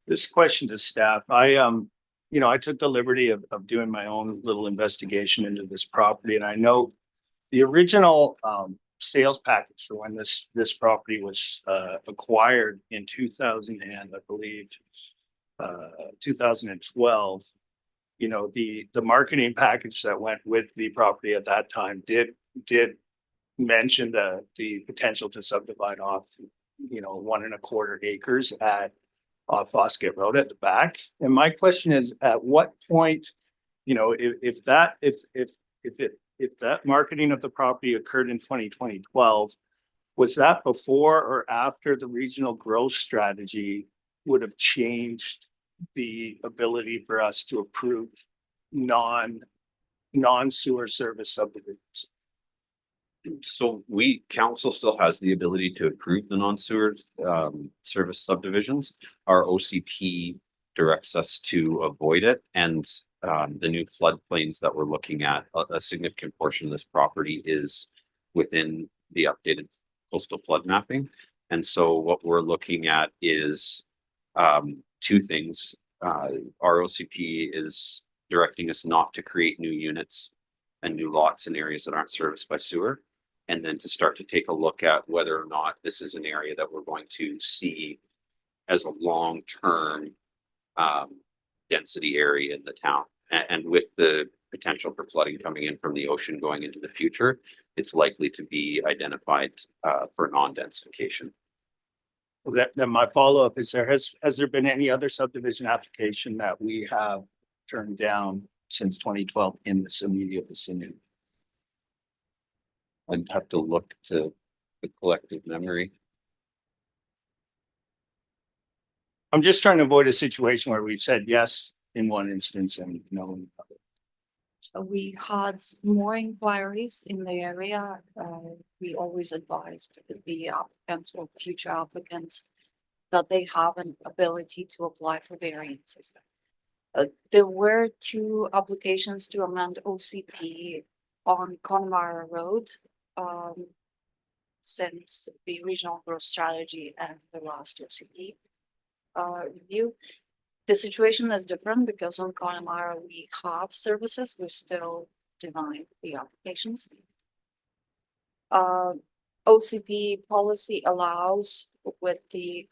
This question to staff, I took the liberty of doing my own little investigation into this property, and I know the original sales package for when this property was acquired in 2000 and I believe 2012. You know, the marketing package that went with the property at that time did mention the potential to subdivide off 1.25 acres off Foskett Road at the back. And my question is, at what point, if that marketing of the property occurred in 2012, was that before or after the regional growth strategy would have changed the ability for us to approve non-sewer service subdivisions? So council still has the ability to approve the non-sewer service subdivisions. Our OCP directs us to avoid it, and the new floodplains that we're looking at, a significant portion of this property is within the updated coastal flood mapping. And so what we're looking at is 2 things. Our OCP is directing us not to create new units and new lots in areas that aren't serviced by sewer. And then to start to take a look at whether or not this is an area that we're going to see as a long-term density area in the town. And with the potential for flooding coming in from the ocean going into the future, it's likely to be identified for non-densification. Then my follow-up is has there been any other subdivision application that we have turned down since 2012 in this immediate vicinity? I'd have to look to the collective memory. I'm just trying to avoid a situation where we've said yes in one instance and no in the other. We had more inquiries in the area. We always advised the applicants or future applicants that they have an ability to apply for variances. There were 2 applications to amend OCP on Connemara Road since the regional growth strategy and the last OCP review. The situation is different because on Connemara we have services, we're still denying the applications. OCP policy allows with the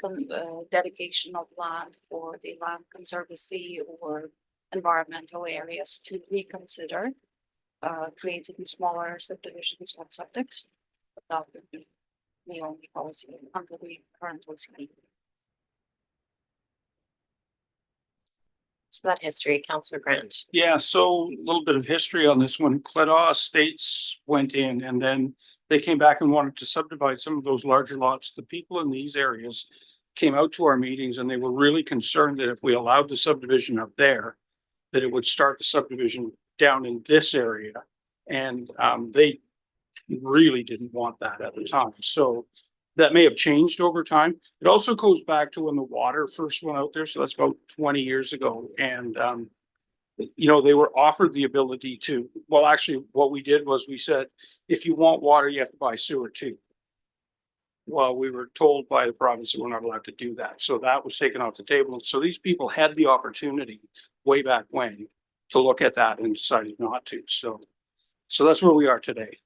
dedication of land for the land conservancy or environmental areas to reconsider creating smaller subdivisions on subjects. But that would be the only policy under the current OCP. So that history, Councillor Grant. Yeah, so a little bit of history on this one. Cledaw Estates went in and then they came back and wanted to subdivide some of those larger lots. The people in these areas came out to our meetings and they were really concerned that if we allowed the subdivision up there, that it would start the subdivision down in this area. And they really didn't want that at the time. So that may have changed over time. It also goes back to when the water first went out there. So that's about 20 years ago. And, you know, they were offered the ability to, well, actually what we did was we said, if you want water, you have to buy sewer too. Well, we were told by the province that we're not allowed to do that. So that was taken off the table. So these people had the opportunity way back when to look at that and decided not to. So that's where we are today.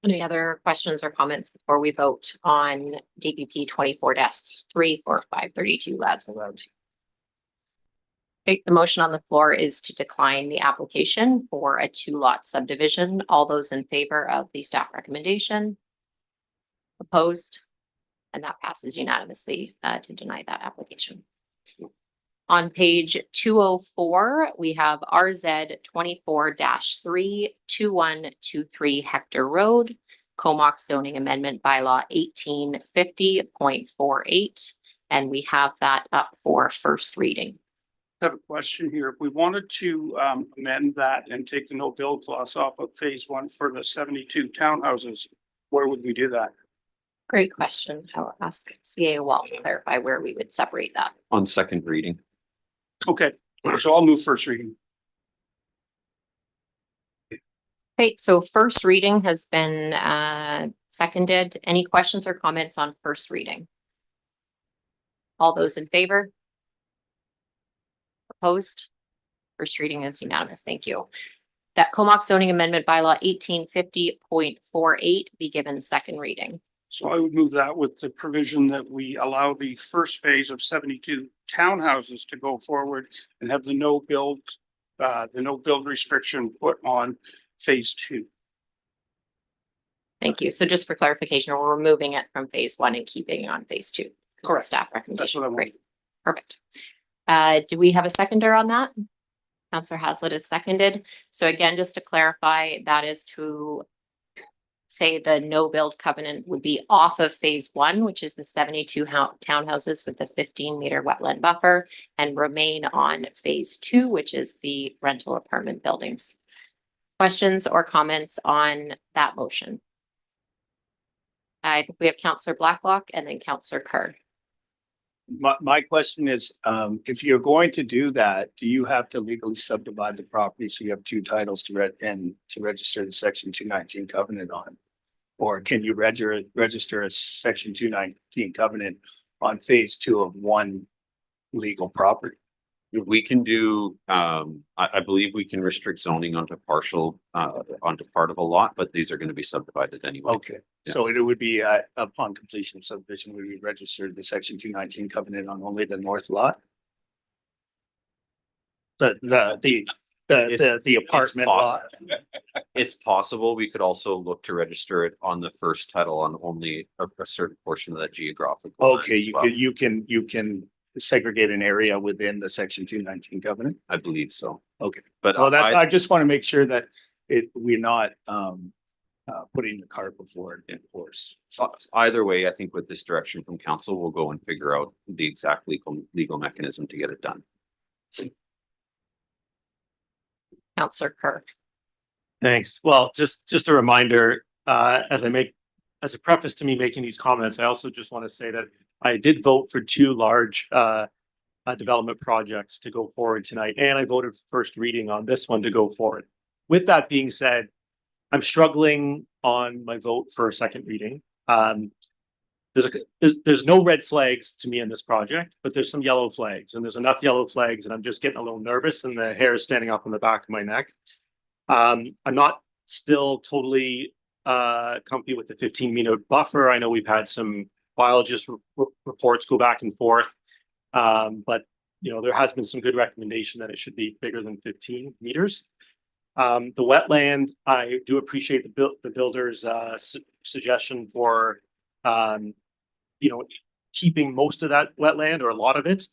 Any other questions or comments before we vote on DPP 24-3 for 532 Ladsville Road? Okay, the motion on the floor is to decline the application for a 2-lot subdivision. All those in favor of the staff recommendation? Opposed? And that passes unanimously to deny that application. On page 204, we have RZ 24-3 2123 Hector Road, Comox zoning amendment bylaw 1850.48. And we have that up for first reading. I have a question here. If we wanted to amend that and take the no build clause off of phase 1 for the 72 townhouses, where would we do that? Great question. I will ask CA Walt to clarify where we would separate that. On second reading. Okay, so I'll move first reading. Okay, so first reading has been seconded. Any questions or comments on first reading? All those in favor? Opposed? First reading is unanimous. Thank you. That Comox zoning amendment bylaw 1850.48 be given second reading. So I would move that with the provision that we allow the first phase of 72 townhouses to go forward and have the no build restriction put on phase 2. Thank you. So just for clarification, we're removing it from phase 1 and keeping it on phase 2. Correct. Staff That's recommendation. what I want. Great. Perfect. Do we have a seconder on that? Councillor Haslett is seconded. So again, just to clarify, that is to say the no build covenant would be off of phase 1, which is the 72 townhouses with the 15-meter wetland buffer, and remain on phase 2, which is the rental apartment buildings. Questions or comments on that motion? I think we have Councillor Blacklock and then Councillor Kerr. My question is, if you're going to do that, do you have to legally subdivide the property so you have 2 titles to register the section 219 covenant on? Or can you register a section 219 covenant on phase 2 of one legal property? We can do, I believe we can restrict zoning onto onto part of a lot, but these are gonna be subdivided anyway. Okay, so it would be upon completion of subdivision, we would register the section 219 covenant on only the north lot? The apartment lot? It's possible. We could also look to register it on the first title on only a certain portion of that geographical. line Okay, as you well. could, you can segregate an area within the section 219 covenant? I believe so. Okay. But Well, that, I, I just want to make sure that we're not, putting the cart before the horse. either way, I think with this direction from council, we'll go and figure out the exact legal mechanism to get it done. Counselor Kerr. Thanks. Well, just a reminder, as a preface to me making these comments, I also just want to say that I did vote for two large development projects to go forward tonight, and I voted for first reading on this one to go forward. With that being said, I'm struggling on my vote for a second reading. There's no red flags to me in this project, but there's some yellow flags, and there's enough yellow flags, and I'm just getting a little nervous, and the hair is standing up on the back of my neck. I'm not still totally comfy with the 15-meter buffer. I know we've had some biologist reports go back and forth, but you know there has been some good recommendation that it should be bigger than 15 meters. The wetland, I do appreciate the builder's suggestion for keeping most of that wetland or a lot of it,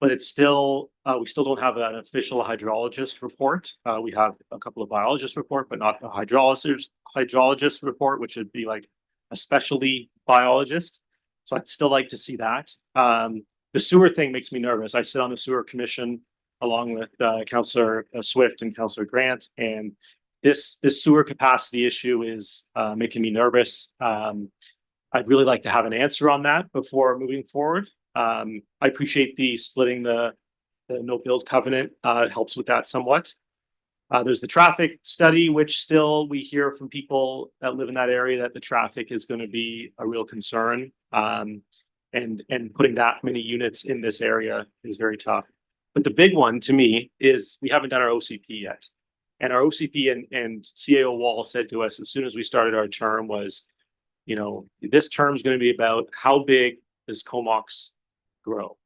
but it's still we still don't have an official hydrologist report. We have a couple of biologists report, but not a hydrologist report, which would be like a specialty biologist. So I'd still like to see that. The sewer thing makes me nervous. I sit on the sewer commission along with Councillor Swift and Councillor Grant, and this sewer capacity issue is making me nervous. I'd really like to have an answer on that before moving forward. I appreciate the splitting the no build covenant. It helps with that somewhat. There's the traffic study, which still we hear from people that live in that area that the traffic is going to be a real concern. And putting that many units in this area is very tough. But the big one to me is we haven't done our OCP yet. And our OCP and CAO Wall said to us as soon as we started our term was, you know, this term is going to be about how big does Comox grow?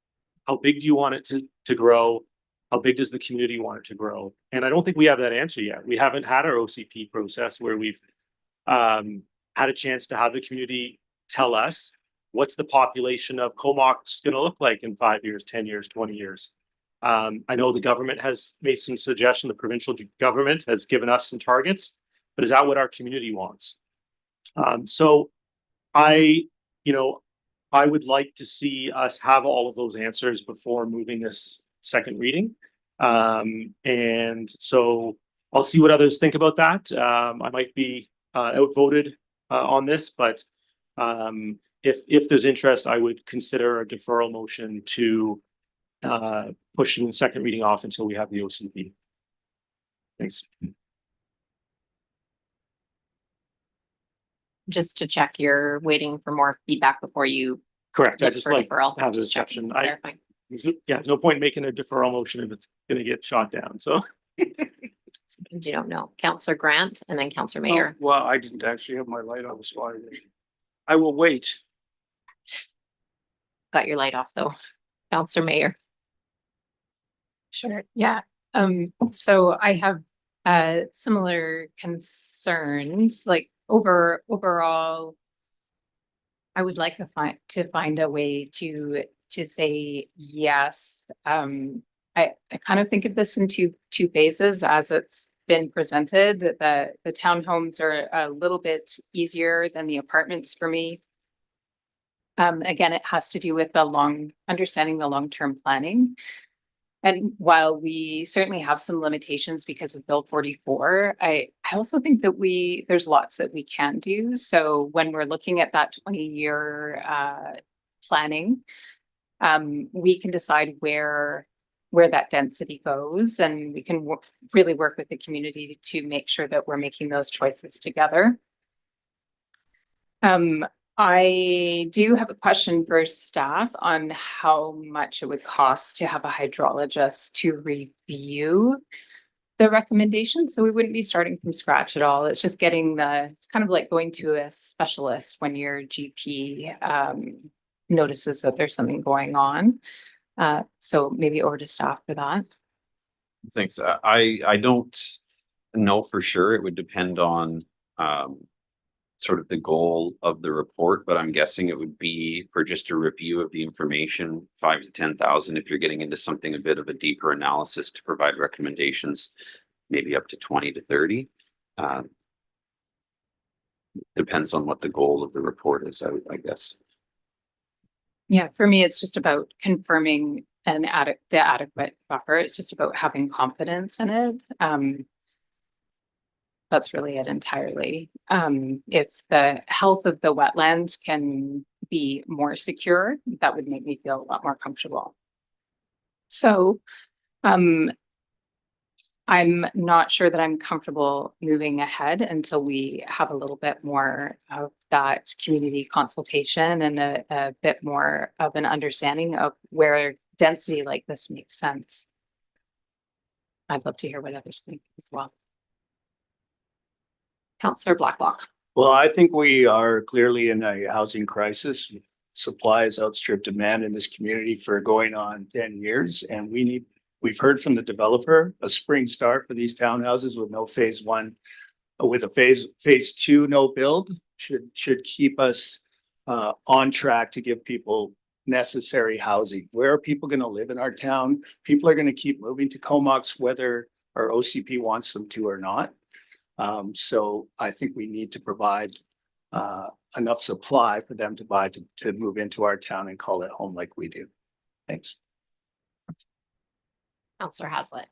How big do you want it to grow? How big does the community want it to grow? And I don't think we have that answer yet. We haven't had our OCP process where we've had a chance to have the community tell us what's the population of Comox going to look like in 5 years, 10 years, 20 years. I know the government has made some suggestion. The provincial government has given us some targets, but is that what our community wants? So I would like to see us have all of those answers before moving this second reading. And so I'll see what others think about that. I might be outvoted on this, but if there's interest, I would consider a deferral motion to pushing the second reading off until we have the OCP. Thanks. Just to check, you're waiting for more feedback before you. Correct. I look just for like deferral. to have a Just checking, discussion. clarifying. There's no point making a deferral motion if it's going to get shot down. So Sometimes you don't know. Counselor Grant and then Counselor Mayor. Oh, well, I didn't actually have my light on, so I will wait. Got your light off though. Counselor Mayor. Sure, yeah. So I have similar concerns, like overall. I would like to find a way to say yes. I kind of think of this in two phases as it's been presented. The townhomes are a little bit easier than the apartments for me. Again, it has to do with understanding the long-term planning. And while we certainly have some limitations because of Bill 44, I also think that there's lots that we can do. So when we're looking at that 20-year planning, we can decide where that density goes, and we can really work with the community to make sure that we're making those choices together. I do have a question for staff on how much it would cost to have a hydrologist to review the recommendations. So we wouldn't be starting from scratch at all. It's just getting it's kind of like going to a specialist when your GP notices that there's something going on. So maybe over to staff for that. Thanks. I don't know for sure. It would depend on sort of the goal of the report, but I'm guessing it would be for just a review of the information, 5,000 to 10,000. If you're getting into something a bit of a deeper analysis to provide recommendations, maybe up to 20 to 30. Depends on what the goal of the report is, I guess. Yeah, for me, it's just about confirming the adequate buffer. It's just about having confidence in it. That's really it entirely. If the health of the wetlands can be more secure, that would make me feel a lot more comfortable. So, I'm not sure that I'm comfortable moving ahead until we have a little bit more of that community consultation and a bit more of an understanding of where density like this makes sense. I'd love to hear what others think as well. Counselor Blacklock. Well, I think we are clearly in a housing crisis. Supply has outstripped demand in this community for going on 10 years, and we've heard from the developer, a spring start for these townhouses with no phase one, with a phase two, no build should keep us on track to give people necessary housing. Where are people going to live in our town? People are going to keep moving to Comox, whether our OCP wants them to or not. So I think we need to provide enough supply for them to buy to move into our town and call it home like we do. Thanks. Counselor Hazlitt.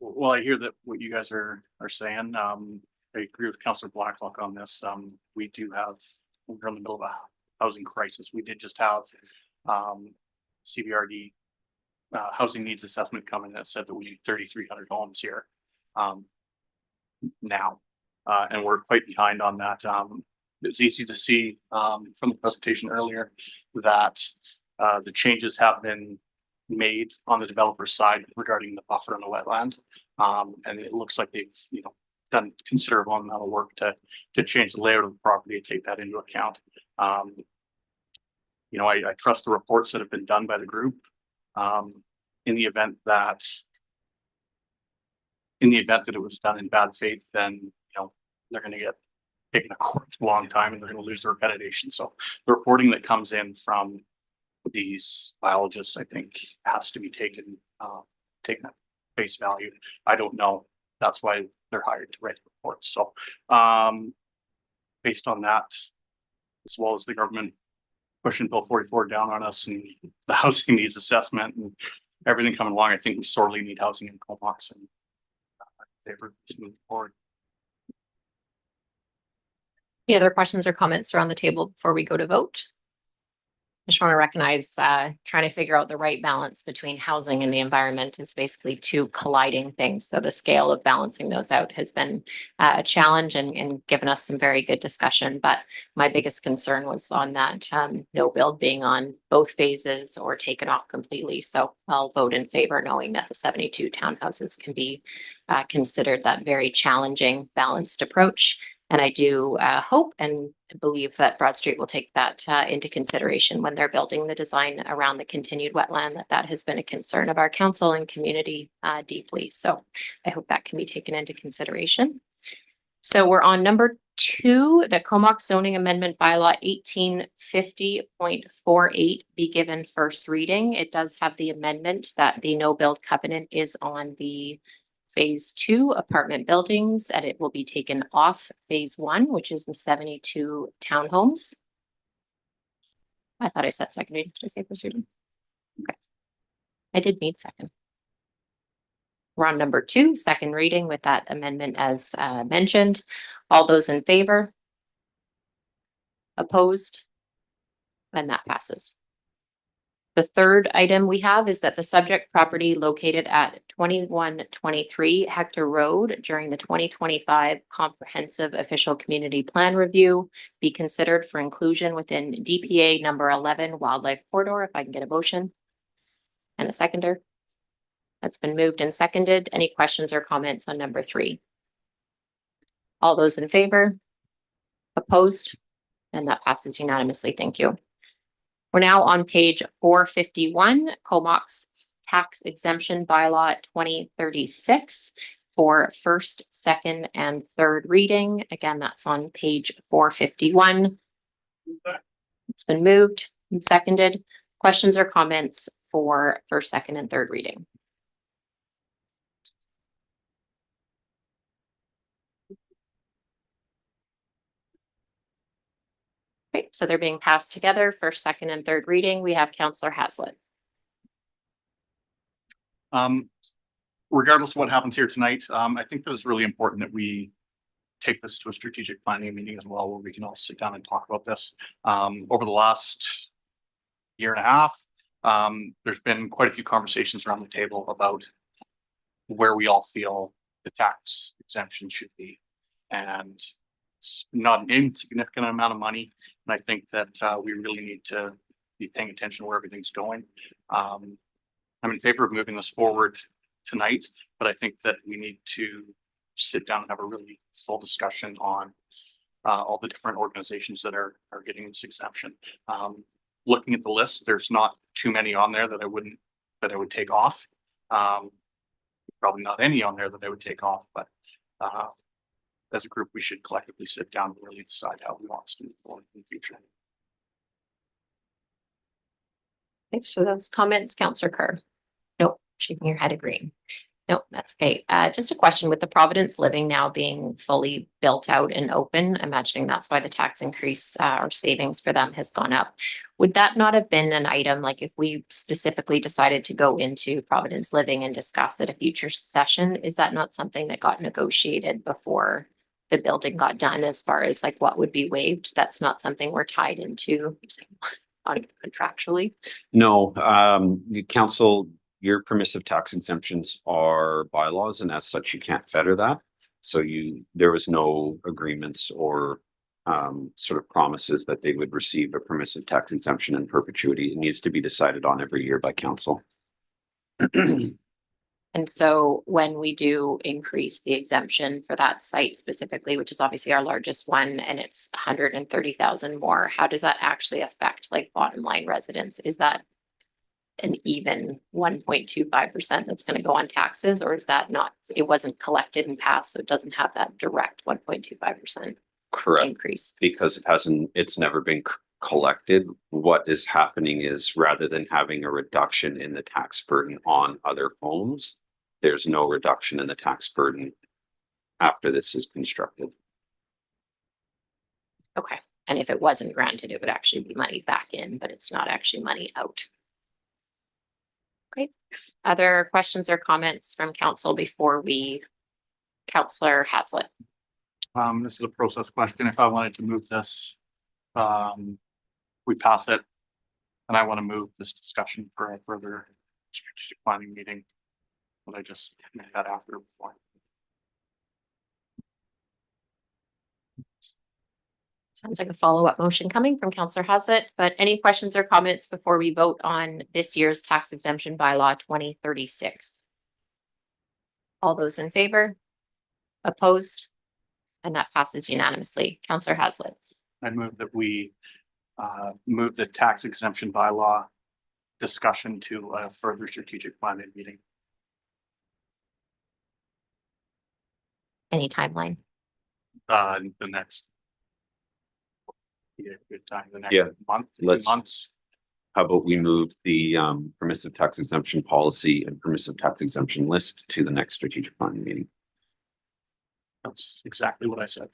Well, I hear that what you guys are saying. I agree with Councillor Blacklock on this. We're in the middle of a housing crisis. We did just have CBRD housing needs assessment coming that said that we need 3,300 homes here now, and we're quite behind on that. It's easy to see from the presentation earlier that the changes have been made on the developer side regarding the buffer and the wetland, and it looks like they've done considerable amount of work to change the layout of the property and take that into account. I trust the reports that have been done by the group. In the event that it was done in bad faith, then they're going to get taken to court for a long time and they're going to lose their accreditation. So the reporting that comes in from these biologists, I think, has to be taken at face value. I don't know. That's why they're hired to write the reports. So based on that, as well as the government pushing Bill 44 down on us and the housing needs assessment and everything coming along, I think we sorely need housing in Comox, and favor to move forward. Any other questions or comments around the table before we go to vote? I just want to recognize trying to figure out the right balance between housing and the environment is basically two colliding things. So the scale of balancing those out has been a challenge and given us some very good discussion. But my biggest concern was on that no build being on both phases or taken off completely. So I'll vote in favor, knowing that the 72 townhouses can be considered that very challenging balanced approach. And I do hope and believe that Broad Street will take that into consideration when they're building the design around the continued wetland, that has been a concern of our council and community deeply. So I hope that can be taken into consideration. So we're on number 2, the Comox zoning amendment bylaw 1850.48 be given first reading. It does have the amendment that the no build covenant is on the phase 2 apartment buildings, and it will be taken off phase 1, which is the 72 townhomes. I thought I said second reading. Did I say first reading? Okay. I did need second. We're on number 2, second reading with that amendment as mentioned. All those in favor? Opposed? And that passes. The third item we have is that the subject property located at 2123 Hector Road during the 2025 Comprehensive Official Community Plan Review be considered for inclusion within DPA number 11 Wildlife Corridor. If I can get a motion and a seconder. That's been moved and seconded. Any questions or comments on number 3? All those in favor? Opposed? And that passes unanimously. Thank you. We're now on page 451, Comox Tax Exemption Bylaw 2036 for first, second, and third reading. Again, that's on page 451. It's been moved and seconded. Questions or comments for first, second, and third reading? Okay, so they're being passed together, first, second, and third reading. We have Councillor Haslett. Regardless of what happens here tonight, I think that it's really important that we take this to a strategic planning meeting as well, where we can all sit down and talk about this. Over the last year and a half, there's been quite a few conversations around the table about where we all feel the tax exemption should be. And it's not an insignificant amount of money. And I think that we really need to be paying attention to where everything's going. I'm in favor of moving this forward tonight, but I think that we need to sit down and have a really full discussion on all the different organizations that are getting this exemption. Looking at the list, there's not too many on there that I would take off. Probably not any on there that I would take off, but as a group, we should collectively sit down and really decide how we want to move forward in the future. Thanks for those comments, Councillor Kerr. Nope, shaking your head agreeing. Nope, that's okay. Just a question, with the Providence Living now being fully built out and open, imagining that's why the tax increase or savings for them has gone up. Would that not have been an item, like if we specifically decided to go into Providence Living and discuss at a future session, is that not something that got negotiated before the building got done, as far as like what would be waived? That's not something we're tied into contractually. No, council, your permissive tax exemptions are bylaws, and as such, you can't fetter that. So there was no agreements or sort of promises that they would receive a permissive tax exemption in perpetuity. It needs to be decided on every year by council. And so when we do increase the exemption for that site specifically, which is obviously our largest one, and it's 130,000 more, how does that actually affect like bottom line residents? Is that an even 1.25% that's going to go on taxes, or is that not, it wasn't collected and passed, so it doesn't have that direct 1.25% Correct. increase? Because it's never been collected. What is happening is, rather than having a reduction in the tax burden on other homes, there's no reduction in the tax burden after this is constructed. Okay, and if it wasn't granted, it would actually be money back in, but it's not actually money out. Great. Other questions or comments from council before we, Councillor Haslett? This is a process question. If I wanted to move this, we pass it, and I want to move this discussion for a further strategic planning meeting. But I just made that after before. Sounds like a follow-up motion coming from Councillor Haslett, but any questions or comments before we vote on this year's tax exemption bylaw 2036? All those in favor? Opposed? And that passes unanimously. Councillor Haslett. I move that we move the tax exemption bylaw discussion to a further strategic planning meeting. Any timeline? The next. Yeah, good time. The next Yeah, month, let's- months. How about we move the permissive tax exemption policy and permissive tax exemption list to the next strategic planning meeting? That's exactly what I said.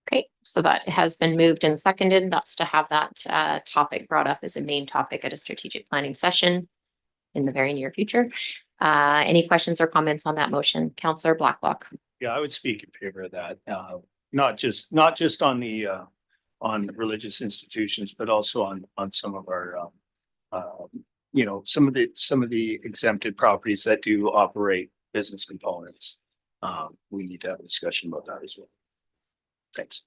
Okay, so that has been moved and seconded. That's to have that topic brought up as a main topic at a strategic planning session in the very near future. Any questions or comments on that motion? Councillor Blacklock. Yeah, I would speak in favor of that. Not just on the on religious institutions, but also on some of our, you know, some of the exempted properties that do operate business components. We need to have a discussion about that as well. Thanks.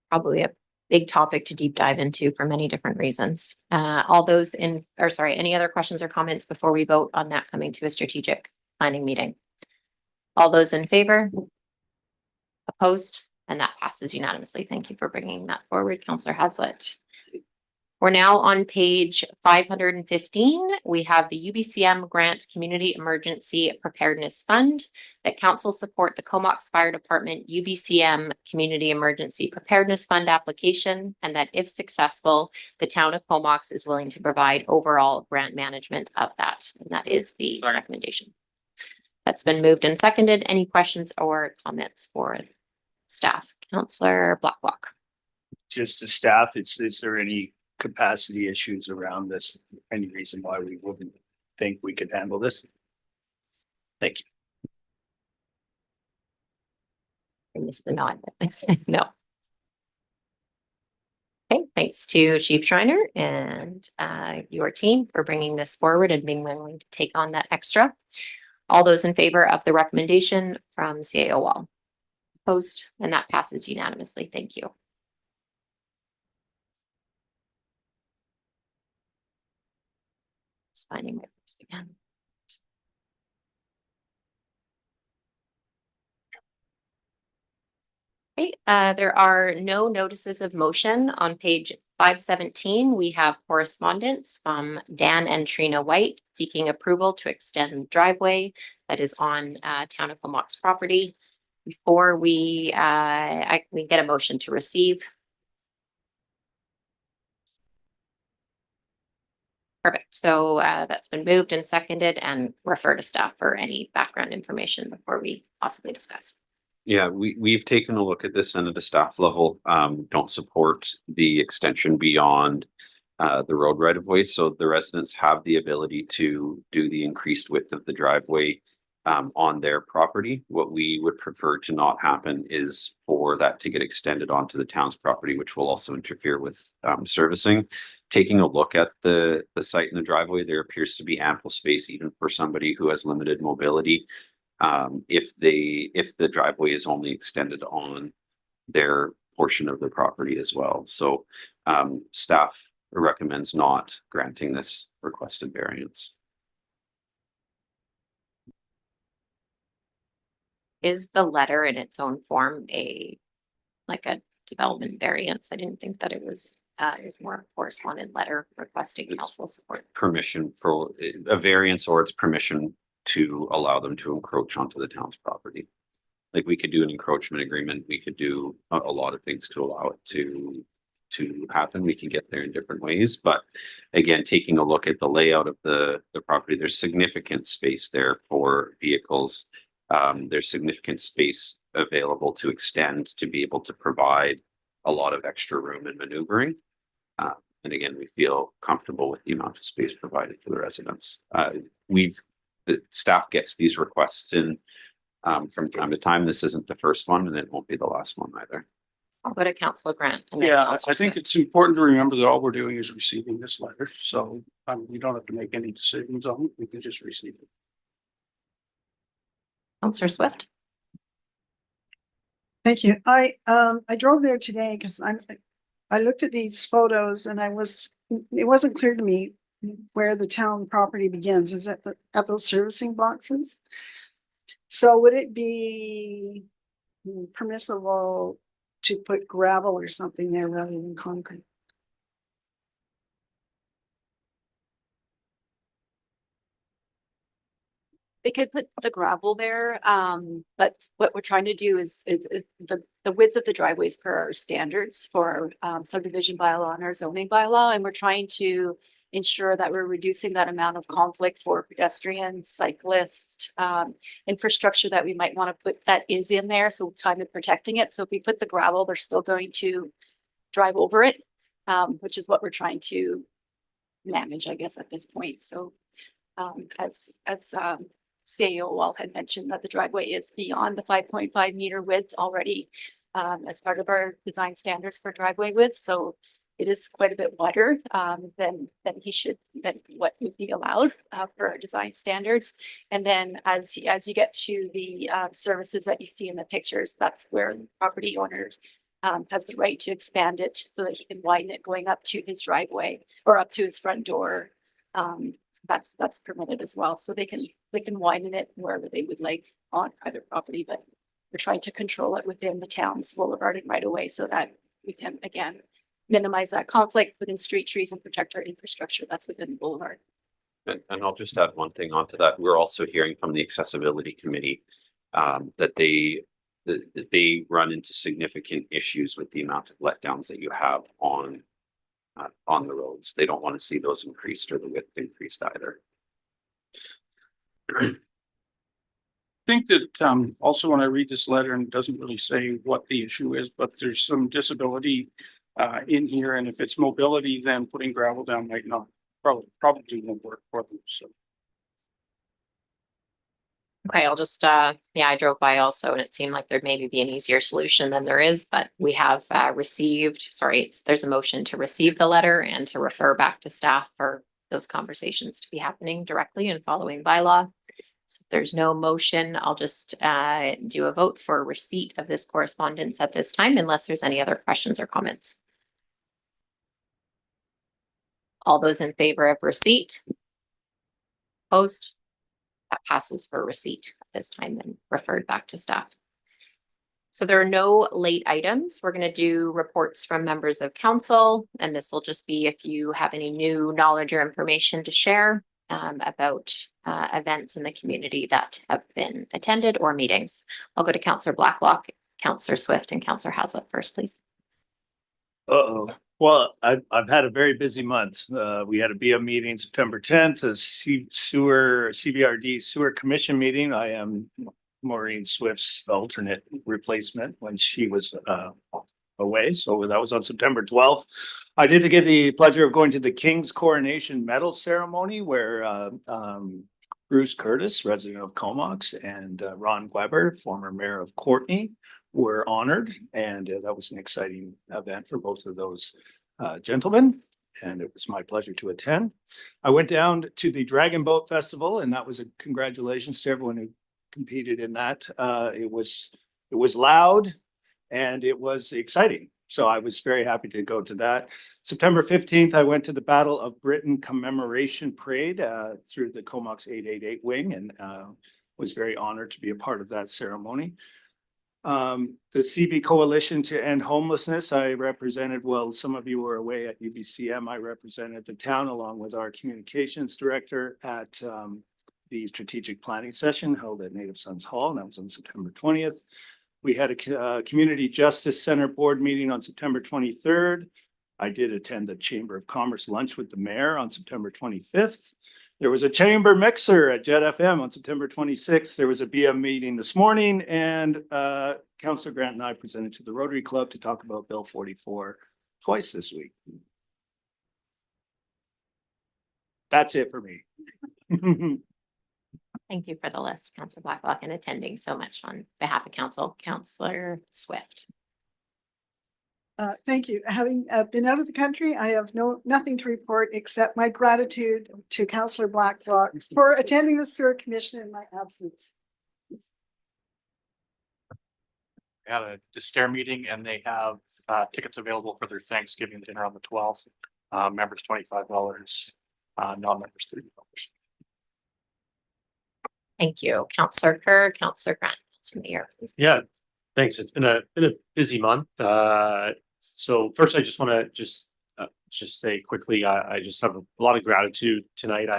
Probably a big topic to deep dive into for many different reasons. Any other questions or comments before we vote on that coming to a strategic planning meeting? All those in favor? Opposed? And that passes unanimously. Thank you for bringing that forward, Councillor Hazlet. We're now on page 515. We have the UBCM Grant Community Emergency Preparedness Fund that council support the Comox Fire Department UBCM Community Emergency Preparedness Fund application, and that if successful, the town of Comox is willing to provide overall grant management of that. And that is the recommendation. That's been moved and seconded. Any questions or comments for staff? Councillor Blacklock. Just the staff, is there any capacity issues around this? Any reason why we wouldn't think we could handle this? Thank you. I missed the nod. No. Okay, thanks to Chief Schreiner and your team for bringing this forward and being willing to take on that extra. All those in favor of the recommendation from CAO Wall? Opposed? And that passes unanimously. Thank you. Just finding my place again. Okay, there are no notices of motion on page 517. We have correspondence from Dan and Trina White seeking approval to extend driveway that is on Town of Comox property. Before we get a motion to receive. Perfect. So that's been moved and seconded, and refer to staff for any background information before we possibly discuss. Yeah, we've taken a look at this and at a staff level, don't support the extension beyond the road right of way. So the residents have the ability to do the increased width of the driveway on their property. What we would prefer to not happen is for that to get extended onto the town's property, which will also interfere with servicing. Taking a look at the site and the driveway, there appears to be ample space even for somebody who has limited mobility. If the driveway is only extended on their portion of the property as well. So staff recommends not granting this requested variance. Is the letter in its own form like a development variance? I didn't think that it was more a correspondent letter requesting council support. Permission for a variance, or it's permission to allow them to encroach onto the town's property. Like, we could do an encroachment agreement. We could do a lot of things to allow it to happen. We can get there in different ways, but again, taking a look at the layout of the property, there's significant space there for vehicles. There's significant space available to extend to be able to provide a lot of extra room and maneuvering. And again, we feel comfortable with the amount of space provided for the residents. The staff gets these requests in from time to time. This isn't the first one, and it won't be the last one either. I'll go to Councillor Grant. And then Yeah, Councillor I think Smith. it's important to remember that all we're doing is receiving this letter, so we don't have to make any decisions on it, we can just receive it. Councillor Swift. Thank you. I drove there today because I looked at these photos and it wasn't clear to me where the town property begins. Is it at those servicing boxes? So would it be permissible to put gravel or something there rather than concrete? They could put the gravel there, but what we're trying to do is the width of the driveways per our standards for subdivision bylaw and our zoning bylaw, and we're trying to ensure that we're reducing that amount of conflict for pedestrians, cyclists, infrastructure that we might want to put that is in there. So time of protecting it. So if we put the gravel, they're still going to drive over it, which is what we're trying to manage, I guess, at this point. So as CAO Wall had mentioned, that the driveway is beyond the 5.5 meter width already. as part of our design standards for driveway width, so it is quite a bit wider than what would be allowed for our design standards. And then as you get to the services that you see in the pictures, that's where the property owners has the right to expand it so that he can widen it going up to his driveway or up to his front door. That's permitted as well, so they can widen it wherever they would like on private property, but we're trying to control it within the town's boulevard and right away so that we can again minimize that conflict within street trees and protect our infrastructure that's within the boulevard. And I'll just add one thing onto that. We're also hearing from the accessibility committee that they run into significant issues with the amount of letdowns that you have on the roads. They don't want to see those increased or the width increased either. I think that also when I read this letter, and it doesn't really say what the issue is, but there's some disability in here, and if it's mobility, then putting gravel down might not probably won't work for them. So Okay, I'll just, I drove by also and it seemed like there'd maybe be an easier solution than there is, but we have there's a motion to receive the letter and to refer back to staff for those conversations to be happening directly and following bylaw. So if there's no motion, I'll just do a vote for receipt of this correspondence at this time, unless there's any other questions or comments. All those in favor of receipt? Opposed? That passes for receipt at this time and referred back to staff. So there are no late items. We're going to do reports from members of council, and this will just be if you have any new knowledge or information to share about events in the community that have been attended or meetings. I'll go to Councillor Blacklock, Councillor Swift, and Councillor Haslett first, please. Well, I've had a very busy month. We had a BM meeting September 10th, a CBRD sewer commission meeting. I am Maureen Swift's alternate replacement when she was away. So that was on September 12th. I did get the pleasure of going to the King's Coronation Medal Ceremony where Bruce Curtis, resident of Comox, and Ron Weber, former mayor of Courtenay, were honored. And that was an exciting event for both of those gentlemen. And it was my pleasure to attend. I went down to the Dragon Boat Festival, and that was a congratulations to everyone who competed in that. It was loud and it was exciting. So I was very happy to go to that. September 15th, I went to the Battle of Britain Commemoration Parade through the Comox 888 wing, and was very honored to be a part of that ceremony. The CV Coalition to End Homelessness, I represented, well, some of you were away at UBCM. I represented the town along with our communications director at the strategic planning session held at Native Sons Hall, and that was on September 20th. We had a Community Justice Center board meeting on September 23rd. I did attend the Chamber of Commerce lunch with the mayor on September 25th. There was a chamber mixer at Jet FM on September 26th. There was a BM meeting this morning, and Councillor Grant and I presented to the Rotary Club to talk about Bill 44 twice this week. That's it for me. Thank you for the list, Councillor Blacklock, and attending so much on behalf of council. Councillor Swift. Thank you. Having been out of the country, I have nothing to report except my gratitude to Councillor Blacklock for attending the sewer commission in my absence. We had a Destair meeting and they have tickets available for their Thanksgiving dinner on the 12th. Members $25, non-members $30. Thank you. Councillor Kerr, Councillor Grant, from the air, please. Yeah, thanks. It's been a busy month. So first, I just want to just say quickly, I just have a lot of gratitude tonight.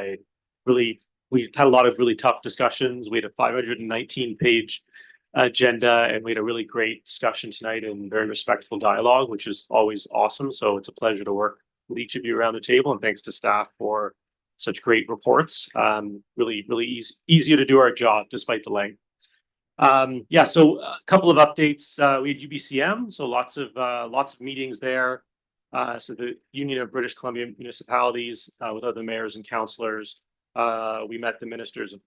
We had a lot of really tough discussions. We had a 519-page agenda, and we had a really great discussion tonight and very respectful dialogue, which is always awesome. So it's a pleasure to work with each of you around the table, and thanks to staff for such great reports. Really easier to do our job despite the length. So a couple of updates. We had UBCM, so lots of meetings there. So the Union of British Columbia Municipalities with other mayors and councillors. We met the ministers of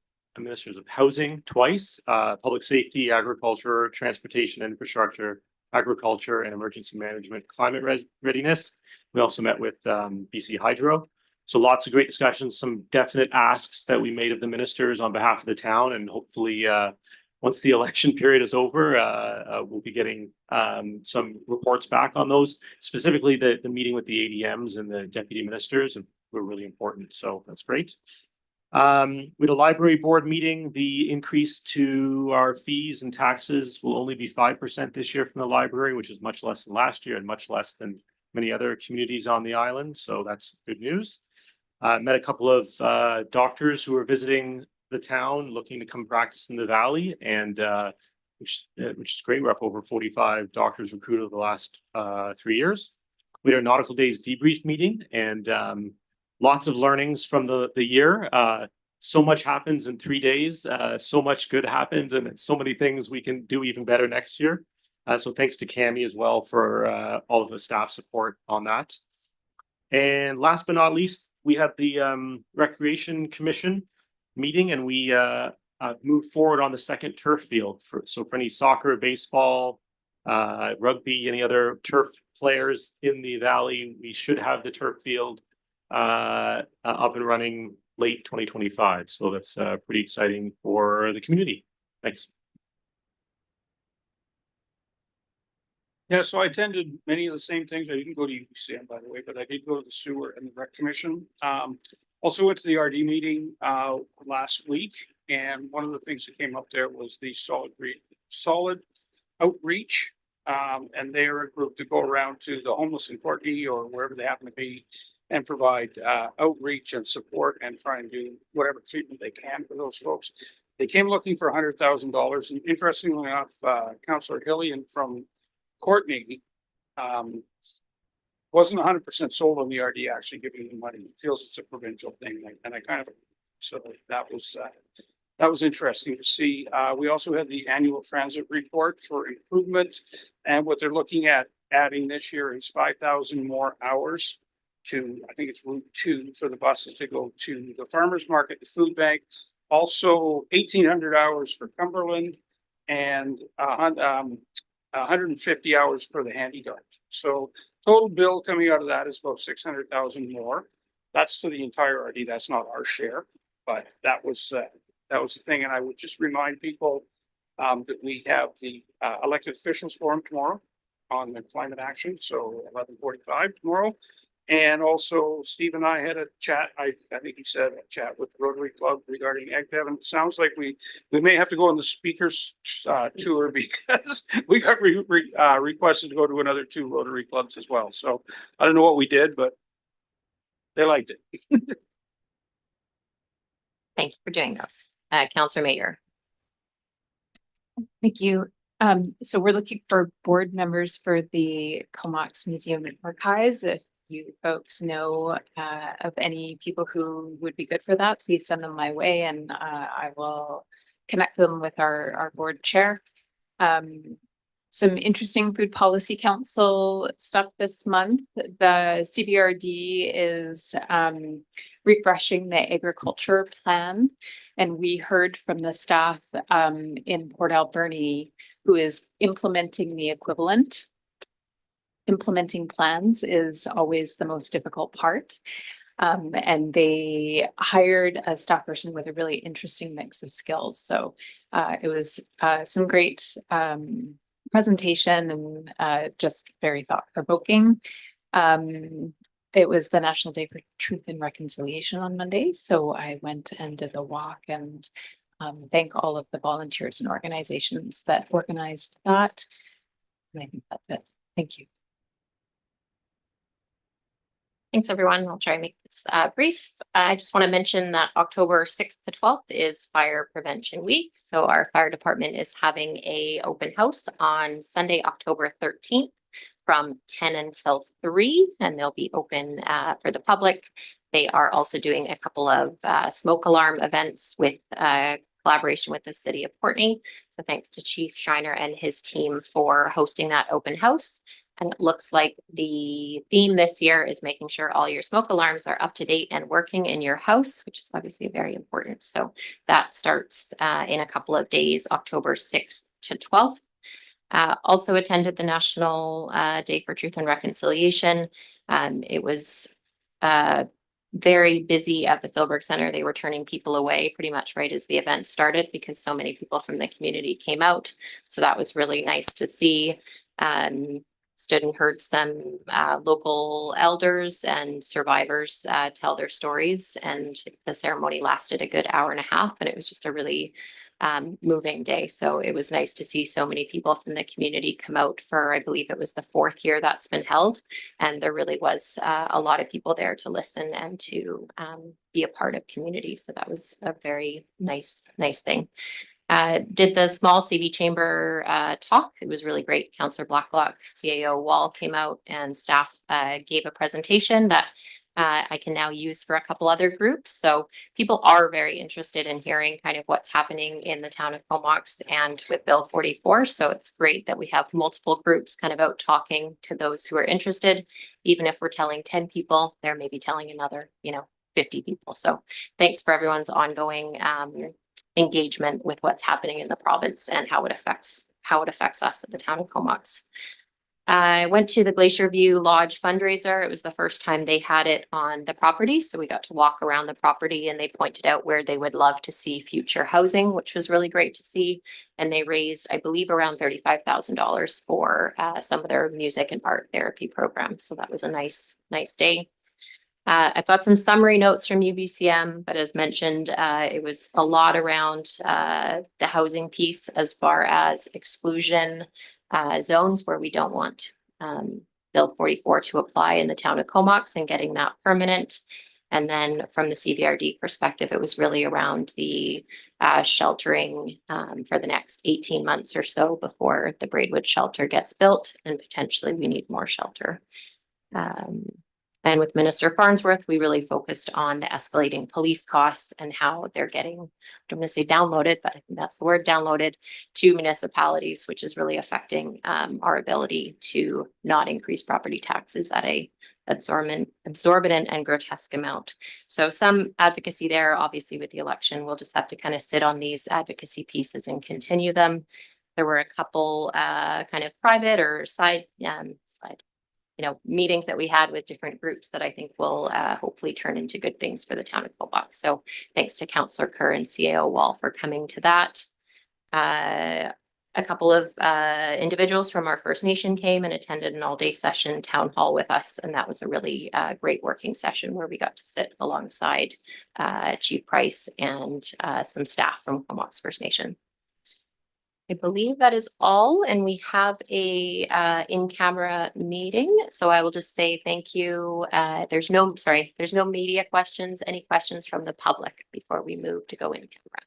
housing twice, public safety, agriculture, transportation, infrastructure, agriculture and emergency management, climate readiness. We also met with BC Hydro. So lots of great discussions, some definite asks that we made of the ministers on behalf of the town, and hopefully once the election period is over, we'll be getting some reports back on those. Specifically, the meeting with the ADMs and the deputy ministers were really important. So that's great. We had a library board meeting. The increase to our fees and taxes will only be 5% this year from the library, which is much less than last year and much less than many other communities on the island. So that's good news. Met a couple of doctors who are visiting the town looking to come practice in the valley, and which is great. We're up over 45 doctors recruited over the last 3 years. We had a Nautical Days debrief meeting, and lots of learnings from the year. So much happens in 3 days. So much good happens, and so many things we can do even better next year. So thanks to Cami as well for all of the staff support on that. And last but not least, we had the Recreation Commission meeting, and we moved forward on the second turf field. So for any soccer, baseball, rugby, any other turf players in the valley, we should have the turf field up and running late 2025. So that's pretty exciting for the community. Thanks. Yeah, so I attended many of the same things. I didn't go to UCM, by the way, but I did go to the sewer and the rec commission. Also went to the RD meeting last week, and one of the things that came up there was the solid outreach. And they are a group to go around to the homeless in Courtney or wherever they happen to be and provide outreach and support and try and do whatever treatment they can for those folks. They came looking for $100,000, and interestingly enough, Councillor Hillian from Courtney wasn't 100% sold on the RD actually giving them money. He feels it's a provincial thing, and I kind of, so that was interesting to see. We also had the annual transit report for improvement, and what they're looking at adding this year is 5,000 more hours to, I think it's Route 2 for the buses to go to the farmers market, the food bank, also 1,800 hours for Cumberland, and 150 hours for the Handy Dart. So total bill coming out of that is about 600,000 more. That's to the entire RD. That's not our share, but that was the thing. And I would just remind people that we have the elected officials forum tomorrow on the climate action. So 11:45 tomorrow. And also Steve and I had a chat. I think he said a chat with Rotary Club regarding EGPEV. And it sounds like we may have to go on the speakers tour because we got requested to go to another 2 Rotary Clubs as well. So I don't know what we did, but they liked it. Thank you for doing those. Councillor Mayor. Thank you. So we're looking for board members for the Comox Museum and Archives. If you folks know of any people who would be good for that, please send them my way, and I will connect them with our board chair. Some interesting Food Policy Council stuff this month. The CBRD is refreshing the agriculture plan, and we heard from the staff in Port Alberni who is implementing the equivalent. Implementing plans is always the most difficult part. And they hired a staff person with a really interesting mix of skills. So it was some great presentation and just very thought-provoking. It was the National Day for Truth and Reconciliation on Monday. So I went and did the walk, and thank all of the volunteers and organizations that organized that. And I think that's it. Thank you. Thanks, everyone. I'll try and make this brief. I just want to mention that October 6th to 12th is Fire Prevention Week. So our fire department is having a open house on Sunday, October 13th from 10 until 3, and they'll be open for the public. They are also doing a couple of smoke alarm events with collaboration with the city of Courtney. So thanks to Chief Shiner and his team for hosting that open house. And it looks like the theme this year is making sure all your smoke alarms are up to date and working in your house, which is obviously very important. So that starts in a couple of days, October 6th to 12th. Also attended the National Day for Truth and Reconciliation. It was very busy at the Philbrook Center. They were turning people away pretty much right as the event started because so many people from the community came out. So that was really nice to see. Stood and heard some local elders and survivors tell their stories, and the ceremony lasted a good hour and a half, and it was just a really moving day. So it was nice to see so many people from the community come out for, I believe it was the 4th year that's been held. And there really was a lot of people there to listen and to be a part of community. So that was a very nice thing. Did the small CV chamber talk. It was really great. Councillor Blacklock, CAO Wall came out, and staff gave a presentation that I can now use for a couple other groups. So people are very interested in hearing kind of what's happening in the town of Comox and with Bill 44. So it's great that we have multiple groups kind of out talking to those who are interested. Even if we're telling 10 people, they're maybe telling another, 50 people. So thanks for everyone's ongoing engagement with what's happening in the province and how it affects us at the town of Comox. I went to the Glacier View Lodge fundraiser. It was the first time they had it on the property. So we got to walk around the property, and they pointed out where they would love to see future housing, which was really great to see. And they raised, I believe, around $35,000 for some of their music and art therapy programs. So that was a nice day. I've got some summary notes from UBCM, but as mentioned, it was a lot around the housing piece as far as exclusion zones where we don't want Bill 44 to apply in the town of Comox and getting that permanent. And then from the CVRD perspective, it was really around the sheltering for the next 18 months or so before the Braidwood shelter gets built, and potentially we need more shelter. And with Minister Farnsworth, we really focused on the escalating police costs and how they're getting, I don't want to say downloaded, but I think that's the word, downloaded to municipalities, which is really affecting our ability to not increase property taxes at a absorbent and grotesque amount. So some advocacy there, obviously with the election, we'll just have to kind of sit on these advocacy pieces and continue them. There were a couple kind of private or side meetings that we had with different groups that I think will hopefully turn into good things for the town of Comox. So thanks to Councillor Kerr and CAO Wall for coming to that. A couple of individuals from our First Nation came and attended an all-day session town hall with us. And that was a really great working session where we got to sit alongside Chief Price and some staff from Comox First Nation. I believe that is all, and we have a in-camera meeting. So I will just say thank you. There's no media questions. Any questions from the public before we move to go in camera?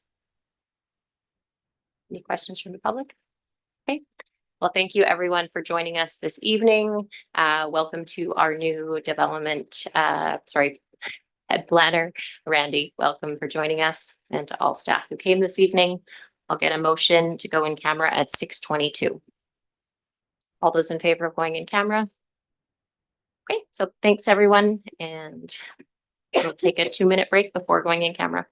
Any questions from the public? Okay. Well, thank you everyone for joining us this evening. Welcome to our new development, head planner, Randy. Welcome for joining us, and to all staff who came this evening. I'll get a motion to go in camera at 6:22. All those in favor of going in camera? Okay, so thanks everyone, and we'll take a 2-minute break before going in camera.